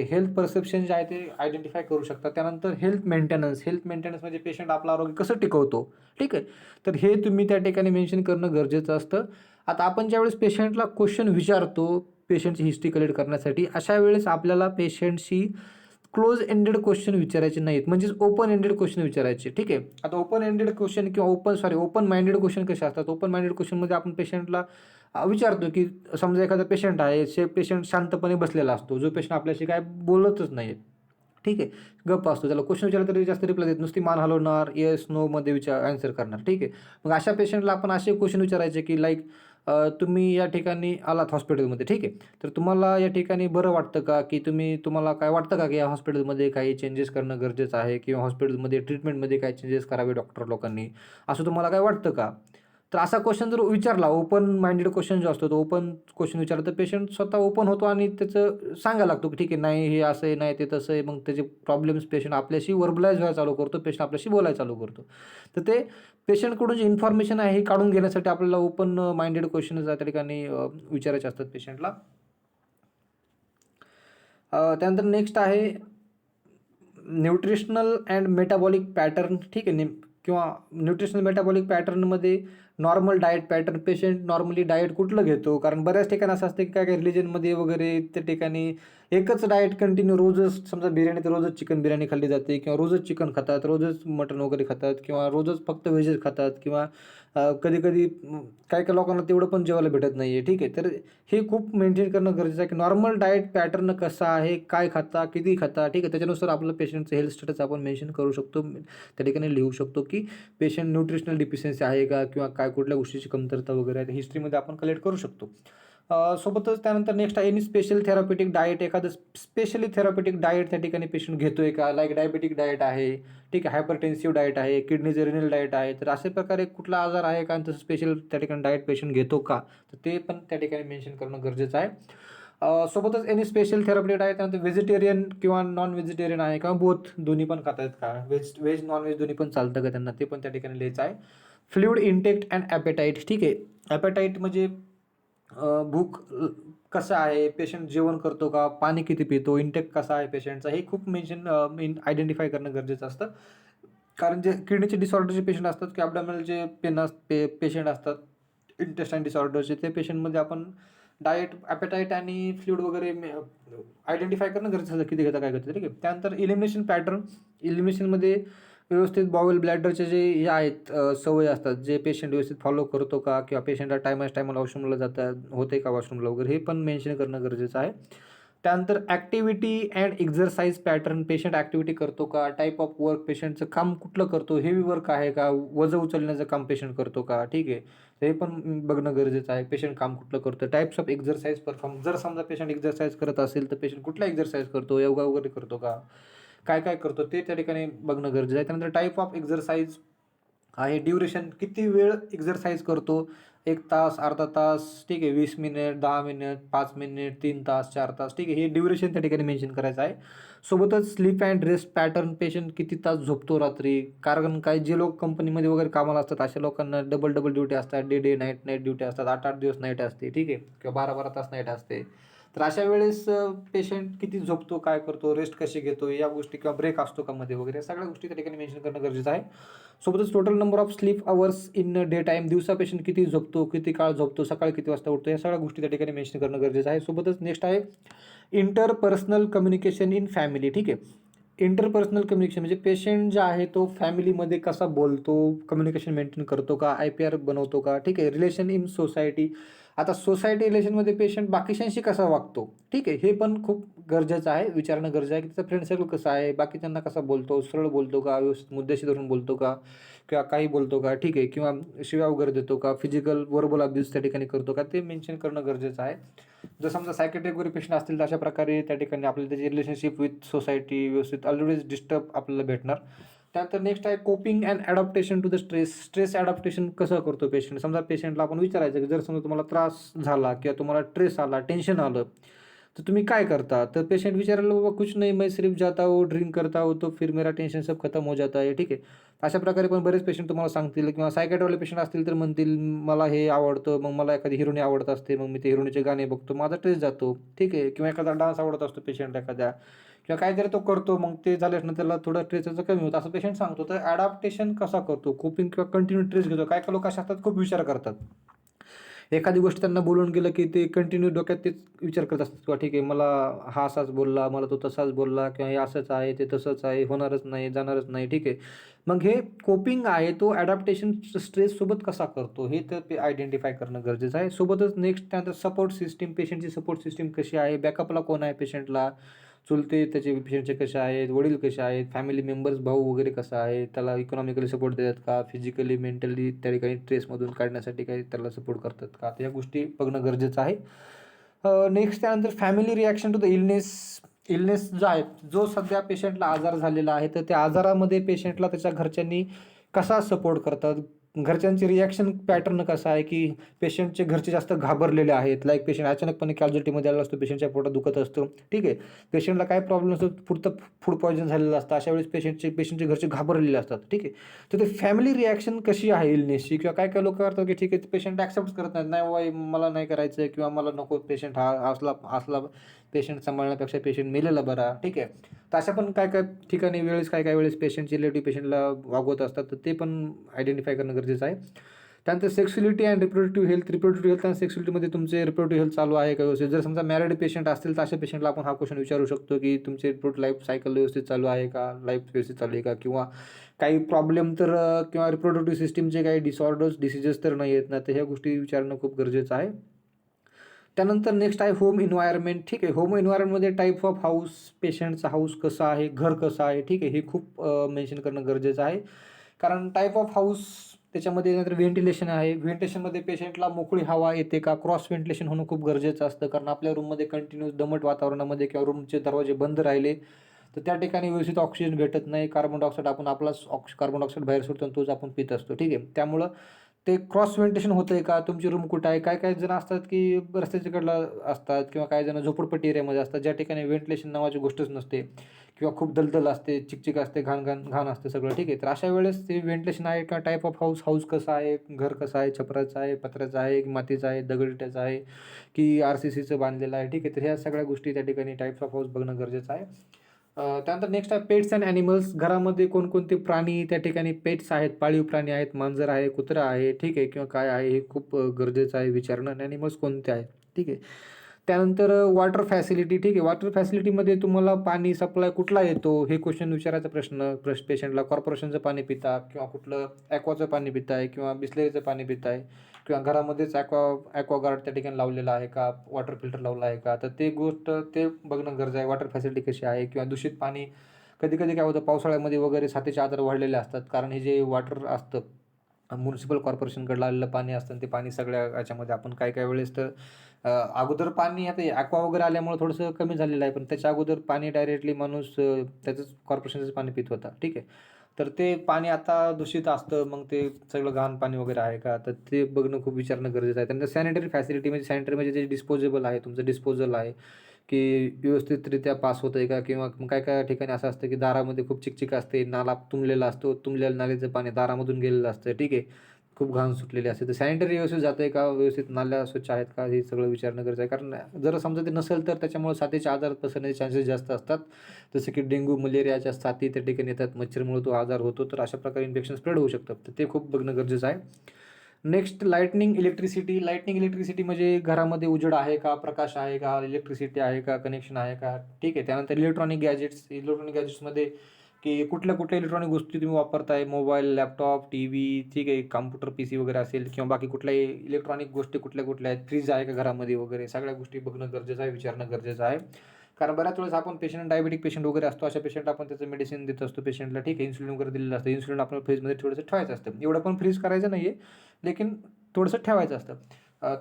हेल्थ परसेप्शन जे आहे ते आयडेंटिफाय करू शकता. त्यानंतर हेल्थ मेंटेनन्स म्हणजे पेशंट आपलं आरोग्य कसं टिकवतो, ठीक आहे. तर हे तुम्ही त्या ठिकाणी मेन्शन करणं गरजेचं असतं. आता आपण ज्यावेळेस पेशंटला क्वेश्चन विचारतो पेशंटची हिस्ट्री कलेक्ट करण्यासाठी, अशा वेळेस आपल्याला पेशंटशी क्लोज एंडेड क्वेश्चन विचारायचे नाहीत, म्हणजेच ओपन एंडेड क्वेश्चन विचारायचे. ठीक आहे. आता ओपन एंडेड क्वेश्चन किंवा ओपन माइंडेड क्वेश्चन कसे असतात? ओपन माइंडेड क्वेश्चनमध्ये आपण पेशंटला विचारतो, की समजा एखादा पेशंट आहे, पेशंट शांतपणे बसलेला असतो, जो पेशंट आपल्याशी काय बोलतच नाही. ठीक आहे, गप्प असतो. त्याला क्वेश्चन विचारला तरी जास्त रिप्लाय देत, नुसती मान हलवणार, येस नोमध्ये आन्सर करणार. ठीक आहे. मग अशा पेशंटला आपण असे क्वेश्चन विचारायचे, की लाईक तुम्ही या ठिकाणी आलात हॉस्पिटलमध्ये. ठीक आहे. तर तुम्हाला या ठिकाणी बरं वाटतं का? की तुम्हाला काय वाटतं का, की या हॉस्पिटलमध्ये काही चेंजेस करणं गरजेचं आहे किंवा हॉस्पिटलमध्ये ट्रीटमेंटमध्ये काही चेंजेस करावे डॉक्टर लोकांनी, असं तुम्हाला काय वाटतं का? तर असा क्वेश्चन जर विचारला, ओपन माइंडेड क्वेश्चन जो असतो, तो ओपन क्वेश्चन विचारला, तर पेशंट स्वतः ओपन होतो आणि त्याचं सांगायला लागतो, की ठीक आहे, नाही हे असं आहे, नाही ते तसं आहे. मग त्याचे प्रॉब्लेम्स पेशंट आपल्याशी व्हर्बलाइज व्हायला चालू करतो, पेशंट आपल्याशी बोलायला चालू करतो. तर ते पेशंटकडून जे इन्फॉर्मेशन आहे हे काढून घेण्यासाठी आपल्याला ओपन माइंडेड क्वेश्चन्स त्या ठिकाणी विचारायचे असतात पेशंटला. त्यानंतर नेक्स्ट आहे न्यूट्रिशनल अँड मेटाबॉलिक पॅटर्न. ठीक आहे. किंवा न्यूट्रिशनल मेटाबॉलिक पॅटर्नमध्ये normal diet pattern, patient normally diet कुठलं घेतो? कारण बऱ्याच ठिकाणी असं असतं, की काय काय रिलिजनमध्ये वगैरे त्या ठिकाणी एकच डाएट कंटिन्यू रोजच, समजा बिर्याणी तर रोजच चिकन बिर्याणी खाल्ली जाते किंवा रोजच चिकन खातात, रोजच मटण वगैरे खातात किंवा रोजच फक्त व्हेजच खातात किंवा कधी-कधी काही काही लोकांना तेवढं पण जेवायला भेटत नाही आहे. ठीक आहे. तर हे खूप मेंटेन करणं गरजेचं आहे, की नॉर्मल डाएट पॅटर्न कसा आहे, काय खाता, किती खाता. ठीक आहे. त्याच्यानुसार आपलं पेशंटचं हेल्थ स्टेटस आपण मेन्शन करू शकतो. त्या ठिकाणी लिहू शकतो, की पेशंट न्यूट्रिशनल डिफिशियन्सी आहे का किंवा काय कुठल्या गोष्टीची कमतरता वगैरे आहे, हिस्ट्रीमध्ये आपण कलेक्ट करू शकतो. सोबतच त्यानंतर नेक्स्ट आहे एनी स्पेशल थेरॉपेटिक डाएट, एखादं स्पेशली थेरॉपेटिक डाएट त्या ठिकाणी पेशंट घेतोय का? लाईक डायबेटिक डाएट आहे, ठीक आहे, हायपरटेन्सिव्ह डाएट आहे, किडनीचं रिनल डाएट आहे. तर अशा प्रकारे कुठला आजार आहे का आणि तसं स्पेशल त्या ठिकाणी डाएट पेशंट घेतो का? तर ते पण त्या ठिकाणी मेन्शन करणं गरजेचं आहे. सोबतच एनी स्पेशल थेरॉपेटिक डाएट, त्यानंतर व्हेजिटेरियन किंवा नॉन व्हेजिटेरियन आहे किंवा बोथ, दोन्ही पण खाता आहेत का? व्हेज नॉन व्हेज दोन्ही पण चालतं का त्यांना? ते पण त्या ठिकाणी लिहायचं आहे. Fluid intact and appetite. ठीक आहे. ॲपेटाईट म्हणजे भूक कसं आहे, पेशंट जेवण करतो का, पाणी किती पितो, इंटेक कसा आहे पेशंटचा, हे खूप आयडेंटिफाय करणं गरजेचं असतं. कारण जे किडनीचे डिसऑर्डरचे पेशंट असतात किंवा ॲबडॉमिनलचे पेशंट असतात, इंटेस्टाईन डिसऑर्डरचे, ते पेशंटमध्ये आपण डाएट, ॲपेटाईट आणि फ्लुइड वगैरे आयडेंटिफाय करणं गरजेचं असतं, किती घेतं, काय घेतं. ठीक आहे. त्यानंतर इलिमिनेशन पॅटर्न. इलिमिनेशनमध्ये व्यवस्थित बॉवेल ब्लॅडरचे जे हे आहेत सवय असतात, जे पेशंट व्यवस्थित फॉलो करतो का किंवा पेशंटला टायमाला वॉशरूमला होते का वॉशरूमला वगैरे, हे पण मेन्शन करणं गरजेचं आहे. त्यानंतर activity and exercise pattern, patient activity करतो का? टाईप ऑफ वर्क, पेशंटचं काम कुठलं करतो, हेवी वर्क आहे का? वजन उचलण्याचं काम पेशंट करतो का? ठीक आहे. हे पण बघणं गरजेचं आहे, पेशंट काम कुठलं करतो. टाईप्स ऑफ एक्झरसाइज परफॉर्म, जर समजा पेशंट एक्झरसाइज करत असेल तर पेशंट कुठला एक्झरसाइज करतो, योगा वगैरे करतो का? काय काय करतो ते त्या ठिकाणी बघणं गरजेचं आहे. त्यानंतर टाईप ऑफ एक्झरसाइज आहे, ड्युरेशन, किती वेळ एक्झरसाइज करतो, 1 तास, अर्धा तास, ठीक आहे, 20 मिनिट, 10 मिनिट, 5 मिनिट, 3 तास, 4 तास. ठीक आहे. हे ड्युरेशन त्या ठिकाणी मेन्शन करायचं आहे. सोबतच sleep and rest pattern, patient किती तास झोपतो रात्री. कारण काय, जे लोक कंपनीमध्ये वगैरे कामाला असतात अशा लोकांना डबल ड्युटी असतात, डे नाईट ड्युटी असतात, 8-8 दिवस नाईट असते. ठीक आहे. किंवा 12-12 तास नाईट असते. तर अशा वेळेस पेशंट किती झोपतो, काय करतो, रेस्ट कशी घेतो, या गोष्टी, किंवा ब्रेक असतो का मध्ये वगैरे, सगळ्या गोष्टी त्या ठिकाणी मेन्शन करणं गरजेचं आहे. सोबतच total number of sleep hours in day time, दिवसा पेशंट किती झोपतो, किती काळ झोपतो, सकाळी किती वाजता उठतो, या सगळ्या गोष्टी त्या ठिकाणी मेन्शन करणं गरजेचं आहे. सोबतच नेक्स्ट आहे इंटरपर्सनल कम्युनिकेशन इन फॅमिली. ठीक आहे. इंटरपर्सनल कम्युनिकेशन म्हणजे पेशंट जे आहे तो फॅमिलीमध्ये कसा बोलतो, कम्युनिकेशन मेंटेन करतो का, IPR बनवतो का. ठीक आहे. रिलेशन इन सोसायटी, आता सोसायटी रिलेशनमध्ये पेशंट बाकीच्यांशी कसा वागतो. ठीक आहे. हे पण खूप गरजेचं आहे, विचारणं गरजेचं आहे, की त्याचा फ्रेंड सर्कल कसा आहे, बाकीच्यांना कसा बोलतो, सरळ बोलतो का, व्यवस्थित मुद्द्याशी धरून बोलतो का, किंवा काही बोलतो का. ठीक आहे. किंवा शिव्या वगैरे देतो का, फिजिकल वर्बल अब्यूज त्या ठिकाणी करतो का, ते मेन्शन करणं गरजेचं आहे. जर समजा सायकेट्रिक वगैरे पेशंट असतील तर अशा प्रकारे त्या ठिकाणी आपल्याला त्याची रिलेशनशिप विथ सोसायटी व्यवस्थित ऑलवेज डिस्टर्ब आपल्याला भेटणार. त्यानंतर नेक्स्ट आहे coping and adaptation to the stress adaptation कसं करतो पेशंट. समजा पेशंटला आपण विचारायचं, की जर समजा तुम्हाला त्रास झाला किंवा तुम्हाला स्ट्रेस आला, टेन्शन आलं, तर तुम्ही काय करता. तर पेशंट विचारायला, बाबा कुछ नहीं, मैं सिर्फ जाता हूँ, ड्रिंक करता हूँ, तो फिर मेरा टेन्शन सब खत्म हो जाता है. ठीक आहे. अशा प्रकारे पण बरेच पेशंट तुम्हाला सांगतील. किंवा सायकॅट्रिकवाले पेशंट असतील तर म्हणतील, मला हे आवडतं, मग मला एखादी हिरोनी आवडत असते, मग मी ते हिरोनीचे गाणे बघतो, माझा स्ट्रेस जातो. ठीक आहे. किंवा एखादा डान्स आवडत असतो पेशंट एखाद्या, किंवा काहीतरी तो करतो, मग ते झाल्यानं त्याला थोडं स्ट्रेस त्याचं कमी होतं, असं पेशंट सांगतो. तर ॲडॅप्टेशन कसा करतो, कोपिंग किंवा कंटिन्यू स्ट्रेस घेतो. काय काय लोक असे असतात खूप विचार करतात, एखादी गोष्ट त्यांना बोलून गेलं, की ते कंटिन्यू डोक्यात तेच विचार करत असतात किंवा ठीक आहे, मला हा असाच बोलला, मला तो तसाच बोलला किंवा हे असंच आहे, ते तसंच आहे, होणारच नाही, जाणारच नाही, ठीक आहे. मग हे कोपिंग आहे, तो अडॅप्टेशन स्ट्रेससोबत कसा करतो, हे तर ते आयडेंटिफाय करणं गरजेचं आहे. सोबतच नेक्स्ट त्यानंतर सपोर्ट सिस्टम, पेशंटची सपोर्ट सिस्टम कशी आहे, बॅकअपला कोण आहे पेशंटला, चुलते त्याचे पेशंटचे कसे आहेत, वडील कसे आहेत, फॅमिली मेंबर्स, भाऊ वगैरे कसा आहे, त्याला इकॉनॉमिकली सपोर्ट देतात का, फिजिकली, मेंटली त्या ठिकाणी ट्रेसमधून काढण्यासाठी काही त्याला सपोर्ट करतात का, तर या गोष्टी बघणं गरजेचं आहे. नेक्स्ट त्यानंतर family reaction to the illness. Illness जो आहे, जो सध्या पेशंटला आजार झालेला आहे, तर त्या आजारामध्ये पेशंटला त्याच्या घरच्यांनी कसा सपोर्ट करतात, घरच्यांची रिॲक्शन पॅटर्न कसा आहे, की पेशंटचे घरचे जास्त घाबरलेले आहेत, लाईक पेशंट अचानकपणे कॅज्युअल्टीमध्ये आलेला असतो, पेशंटच्या पोटात दुखत असतं, ठीक आहे. पेशंटला काय प्रॉब्लेम असतो, फूड पॉयझन झालेलं असतं, अशा वेळेस पेशंटचे घरचे घाबरलेले असतात, ठीक आहे. तर ते फॅमिली रिॲक्शन कशी आहे इलनेसची, किंवा काय काय लोक करतात, की ठीक आहे पेशंट ॲक्सेप्ट करत नाहीत, नाही बाबा मला नाही करायचं किंवा मला नको, पेशंट हा असला असला पेशंट सांभाळण्यापेक्षा पेशंट मेलेला बरा, ठीक आहे. तर अशा पण काय काय ठिकाणी वेळेस काय काय वेळेस पेशंटचे रिलेटिव्ह पेशंटला वागवत असतात, तर ते पण आयडेंटिफाय करणं गरजेचं आहे. त्यानंतर sexuality and reproductive health. Reproductive health आणि सेक्शुअलिटीमध्ये तुमचे रिप्रोडक्टिव्ह हेल्थ चालू आहे का व्यवस्थित. जर समजा मॅरिड पेशंट असतील तर अशा पेशंटला आपण हा क्वेश्चन विचारू शकतो, की तुमचे रिप्रोडक्टिव्ह लाईफ सायकल व्यवस्थित चालू आहे का, लाईफ व्यवस्थित चालू आहे का, किंवा काही प्रॉब्लेम तर किंवा रिप्रोडक्टिव्ह सिस्टीमचे काही डिसऑर्डर्स, डिसीजेस तर नाही आहेत ना, तर ह्या गोष्टी विचारणं खूप गरजेचं आहे. त्यानंतर नेक्स्ट आहे होम एन्व्हायरमेंट. ठीक आहे, होम एन्व्हायरमेंटमध्ये टाईप ऑफ हाऊस, पेशंटचा हाऊस कसा आहे, घर कसं आहे, ठीक आहे, हे खूप मेन्शन करणं गरजेचं आहे. कारण टाईप ऑफ हाऊस त्याच्यामध्ये नंतर व्हेंटिलेशन आहे. व्हेंटिलेशनमध्ये पेशंटला मोकळी हवा येते का, क्रॉस व्हेंटिलेशन होणं खूप गरजेचं असतं. कारण आपल्या रूममध्ये कंटिन्यूस दमट वातावरणामध्ये किंवा रूमचे दरवाजे बंद राहिले तर त्या ठिकाणी व्यवस्थित ऑक्सिजन भेटत नाही. कार्बन डायऑक्साईड आपण आपलाच कार्बन डायऑक्साईड बाहेर सोडतो आणि तोच आपण पित असतो, ठीक आहे. त्यामुळं ते क्रॉस व्हेंटिलेशन होतंय का, तुमची रूम कुठं आहे, काय काय जण असतात की रस्त्याच्याकडला असतात किंवा काही जण झोपडपट्टी एरियामध्ये असतात, ज्या ठिकाणी व्हेंटिलेशन नावाची गोष्टच नसते किंवा खूप दलदल असते, चिकचिक असते, घाण असते सगळं, ठीक आहे. तर अशा वेळेस ते व्हेंटिलेशन आहे का, टाईप ऑफ हाऊस, हाऊस कसं आहे, घर कसं आहे, छपराचं आहे, पत्र्याचं आहे, मातीचं आहे, दगडविट्याचं आहे, की RCCचं बांधलेलं आहे, ठीक आहे. तर ह्या सगळ्या गोष्टी त्या ठिकाणी टाईप्स ऑफ हाऊस बघणं गरजेचं आहे. त्यानंतर नेक्स्ट आहे पेट्स अँड ॲनिमल्स. घरामध्ये कोणकोणते प्राणी त्या ठिकाणी पेट्स आहेत, पाळीव प्राणी आहेत, मांजर आहे, कुत्रा आहे, ठीक आहे, किंवा काय आहे, हे खूप गरजेचं आहे विचारणं. आणि ॲनिमल्स कोणते आहेत, ठीक आहे. त्यानंतर वॉटर फॅसिलिटी. ठीक आहे, वॉटर फॅसिलिटीमध्ये तुम्हाला पाणी सप्लाय कुठला येतो, हे क्वेश्चन विचारायचा पेशंटला. कॉर्पोरेशनचं पाणी पिता किंवा कुठलं ॲक्वाचं पाणी पिताय किंवा बिस्लेरीचं पाणी पिताय किंवा घरामध्येच ॲक्वागार्ड त्या ठिकाणी लावलेला आहे का, वॉटर फिल्टर लावला आहे का, तर ते गोष्ट ते बघणं गरजेचं आहे. वॉटर फॅसिलिटी कशी आहे किंवा दूषित पाणी. कधी कधी काय होतं, पावसाळ्यामध्ये वगैरे साथीचे आजार वाढलेले असतात, कारण हे जे वॉटर असतं म्युनिसिपल कॉर्पोरेशनकडलं आलेलं पाणी असतं आणि ते पाणी सगळ्या याच्यामध्ये आपण काय काय वेळेस तर अगोदर पाणी आता ॲक्वा वगैरे आल्यामुळे थोडंसं कमी झालेलं आहे, पण त्याच्या अगोदर पाणी डायरेक्टली माणूस त्याचंच कॉर्पोरेशनचं पाणी पित होता, ठीक आहे. तर ते पाणी आता दूषित असतं, मग ते सगळं घाण पाणी वगैरे आहे का, तर ते बघणं खूप विचारणं गरजेचं आहे. त्यानंतर सॅनिटरी फॅसिलिटी, म्हणजे सॅनिटरी म्हणजे जे डिस्पोजेबल आहे, तुमचं डिस्पोजल आहे की व्यवस्थितरित्या पास होतं आहे का, किंवा मग काय काय ठिकाणी असं असतं की दारामध्ये खूप चिकचिक असते, नाला तुंबलेला असतो, तुंबलेल्या नालीचं पाणी दारामधून गेलेलं असतं, ठीक आहे. खूप घाण सुटलेली असते, तर सॅनिटरी व्यवस्थित जातं आहे का, व्यवस्थित नाल्या स्वच्छ आहेत का, हे सगळं विचारणं गरजेचं आहे. कारण जर समजा ते नसेल तर त्याच्यामुळे साथीचे आजार पसरण्याचे चान्सेस जास्त असतात, जसं की डेंग्यू, मलेरियाच्या साथी त्या ठिकाणी येतात, मच्छरमुळे तो आजार होतो, तर अशा प्रकारे इन्फेक्शन स्प्रेड होऊ शकतं, तर ते खूप बघणं गरजेचं आहे. Next lightning electricity. Lightning electricity म्हणजे घरामध्ये उजेड आहे का, प्रकाश आहे का, इलेक्ट्रिसिटी आहे का, कनेक्शन आहे का, ठीक आहे. त्यानंतर इलेक्ट्रॉनिक गॅजेट्स. इलेक्ट्रॉनिक गॅजेट्समध्ये की कुठल्या कुठल्या इलेक्ट्रॉनिक गोष्टी तुम्ही वापरताय, मोबाईल, लॅपटॉप, TV, ठीक आहे, कॉम्प्युटर, PC वगैरे असेल, किंवा बाकी कुठल्याही इलेक्ट्रॉनिक गोष्टी कुठल्या कुठल्या आहेत, फ्रीज आहे का घरामध्ये वगैरे, सगळ्या गोष्टी बघणं गरजेचं आहे, विचारणं गरजेचं आहे. कारण बऱ्याच वेळेस आपण पेशंट, डायबेटिक पेशंट वगैरे असतो, अशा पेशंट आपण त्याचं मेडिसिन देत असतो पेशंटला, ठीक आहे. इन्सुलिन वगैरे दिलेलं असतं, इन्सुलिन आपल्याला फ्रीजमध्ये थोडंसं ठेवायचं असतं, एवढं पण फ्रीज करायचं नाही आहे, लेकिन थोडंसं ठेवायचं असतं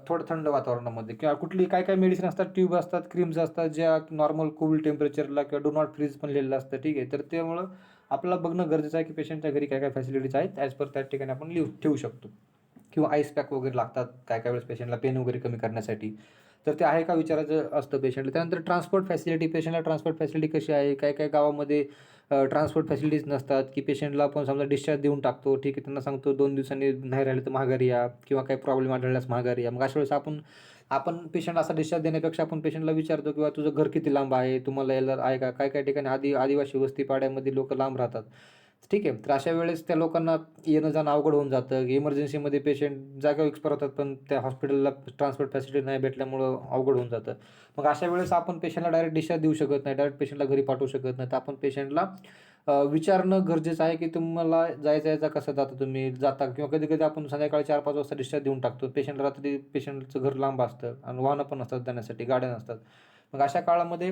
थोडं थंड वातावरणामध्ये. किंवा कुठली काय काय मेडिसिन असतात, ट्यूब असतात, क्रीम्स असतात, ज्या नॉर्मल कूल टेम्परेचरला किंवा डू नॉट फ्रीज पण लिहिलेलं असतं, ठीक आहे. तर त्यामुळं आपल्याला बघणं गरजेचं आहे की पेशंटच्या घरी काय काय फॅसिलिटीज आहेत, ॲज पर त्या ठिकाणी आपण ठेवू शकतो. किंवा आईस पॅक वगैरे लागतात काय काय वेळेस पेशंटला पेन वगैरे कमी करण्यासाठी, तर ते आहे का विचारायचं असतं पेशंटला. त्यानंतर ट्रान्सपोर्ट फॅसिलिटी. पेशंटला ट्रान्सपोर्ट फॅसिलिटी कशी आहे, काय काय गावामध्ये ट्रान्सपोर्ट फॅसिलिटीज नसतात, की पेशंटला आपण समजा डिस्चार्ज देऊन टाकतो, ठीक आहे, त्यांना सांगतो 2 दिवसांनी नाही राहिलं तर माघारी या, किंवा काही प्रॉब्लेम आढळल्यास माघारी या. मग अशा वेळेस आपण आपण पेशंट असा डिस्चार्ज देण्यापेक्षा आपण पेशंटला विचारतो किंवा तुझं घर किती लांब आहे, तुम्हाला यायला आहे का. काय काय ठिकाणी आदिवासी वस्ती पाड्यामध्ये लोक लांब राहतात, ठीक आहे. तर अशा वेळेस त्या लोकांना येणं-जाणं अवघड होऊन जातं. इमर्जन्सीमध्ये पेशंट जागेवर एक्सपायर होतात, पण त्या हॉस्पिटलला ट्रान्सपोर्ट फॅसिलिटी नाही भेटल्यामुळं अवघड होऊन जातं. मग अशा वेळेस आपण पेशंटला डायरेक्ट डिस्चार्ज देऊ शकत नाही. डायरेक्ट पेशंटला घरी पाठवू शकत नाही. तर आपण पेशंटला विचारणं गरजेचं आहे, की तुम्हाला जायचा कसं जाता तुम्ही जाता किंवा कधी-कधी आपण संध्याकाळी 4-5 वाजता डिस्चार्ज देऊन टाकतो. पेशंट रात्री पेशंटचं घर लांब असतं आणि वाहनं पण नसतात जाण्यासाठी, गाड्या नसतात. मग अशा काळामध्ये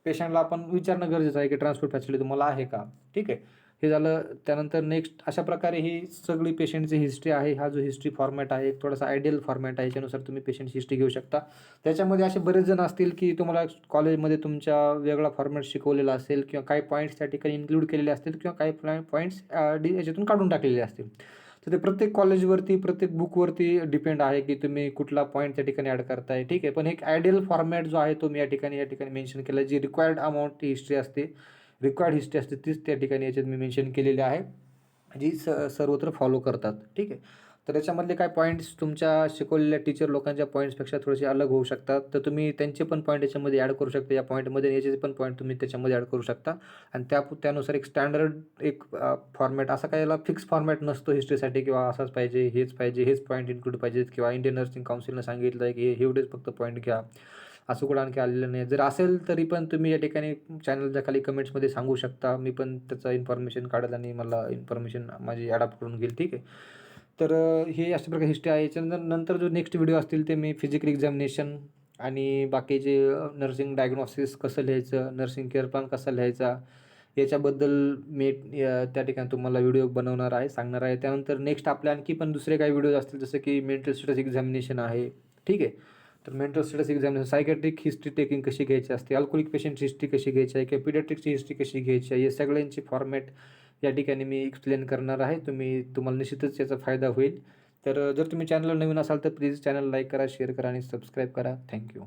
पेशंटला आपण विचारणं गरजेचं आहे, की ट्रान्सपोर्ट फॅसिलिटी तुम्हाला आहे का? ठीक आहे. हे झालं. त्यानंतर नेक्स्ट अशा प्रकारे ही सगळी पेशंटची हिस्ट्री आहे. हा जो हिस्ट्री फॉर्मॅट आहे, एक थोडासा आयडियल फॉर्मॅट आहे. याच्यानुसार तुम्ही पेशंटची हिस्ट्री घेऊ शकता. त्याच्यामध्ये असे बरेच जण असतील, की तुम्हाला कॉलेजमध्ये तुमच्या वेगळा फॉर्मॅट शिकवलेला असेल किंवा काही पॉईंट्स त्या ठिकाणी इन्क्लूड केलेले असतील किंवा काही पॉईंट्स याच्यातून काढून टाकलेले असतील. तर ते प्रत्येक कॉलेजवरती, प्रत्येक बुकवरती डिपेंड आहे, की तुम्ही कुठला पॉईंट त्या ठिकाणी ॲड करताय. ठीक आहे. पण एक आयडियल फॉर्मॅट जो आहे तो मी या ठिकाणी मेन्शन केला. जी रिक्वायर्ड अमाउंट हिस्ट्री असते, रिक्वायर्ड हिस्ट्री असते तीच त्या ठिकाणी याच्यात मी मेन्शन केलेली आहे. जी सर्वत्र फॉलो करतात. ठीक आहे. तर त्याच्यामधले काही पॉईंट्स तुमच्या शिकवलेल्या टीचर लोकांच्या पॉईंट्सपेक्षा थोडेसे अलग होऊ शकतात. तर तुम्ही त्यांचे पण पॉईंट याच्यामध्ये ॲड करू शकता. या पॉईंटमध्ये याचे पण पॉईंट तुम्ही त्याच्यामध्ये ॲड करू शकता आणि त्यानुसार एक स्टँडर्ड एक फॉर्मॅट असा काही याला फिक्स फॉर्मॅट नसतो हिस्ट्रीसाठी किंवा असाच पाहिजे, हेच पॉईंट इन्क्लूड पाहिजेत किंवा इंडियन नर्सिंग काउन्सिलनं सांगितलं आहे, की एवढेच फक्त पॉईंट घ्या. असं कुठं आणखी आलेलं नाही. जर असेल तरी पण तुम्ही या ठिकाणी चॅनलच्या खाली कमेंट्समध्ये सांगू शकता. मी पण त्याचं इन्फॉर्मेशन काढेल आणि मला इन्फॉर्मेशन माझी अडॉप्ट करून घेईल. ठीक आहे. तर हे अशा प्रकारे हिस्ट्री आहे. नंतर जो नेक्स्ट व्हिडिओ असतील ते मी फिजिकल एक्झामिनेशन आणि बाकीचे नर्सिंग डायग्नोसिस कसं लिहायचं, नर्सिंग केअर प्लॅन कसा लिहायचा याच्याबद्दल मी त्या ठिकाणी तुम्हाला व्हिडिओ बनवणार आहे, सांगणार आहे. त्यानंतर नेक्स्ट आपले आणखी पण दुसरे काही व्हिडिओज असतील जसं की मेंटल स्टेटस एक्झामिनेशन आहे. ठीक आहे. तर mental status examination, psychiatric history taking कशी घ्यायची असते, अल्कोहोलिक पेशंटची हिस्ट्री कशी घ्यायची आहे किंवा पिडियाट्रिकची हिस्ट्री कशी घ्यायची आहे, या सगळ्यांची फॉर्मॅट या ठिकाणी मी एक्सप्लेन करणार आहे. तुम्हाला निश्चितच याचा फायदा होईल. तर जर तुम्ही चॅनलला नवीन असाल तर प्लीज चॅनल लाईक करा, शेअर करा आणि सबस्क्राईब करा. Thank you.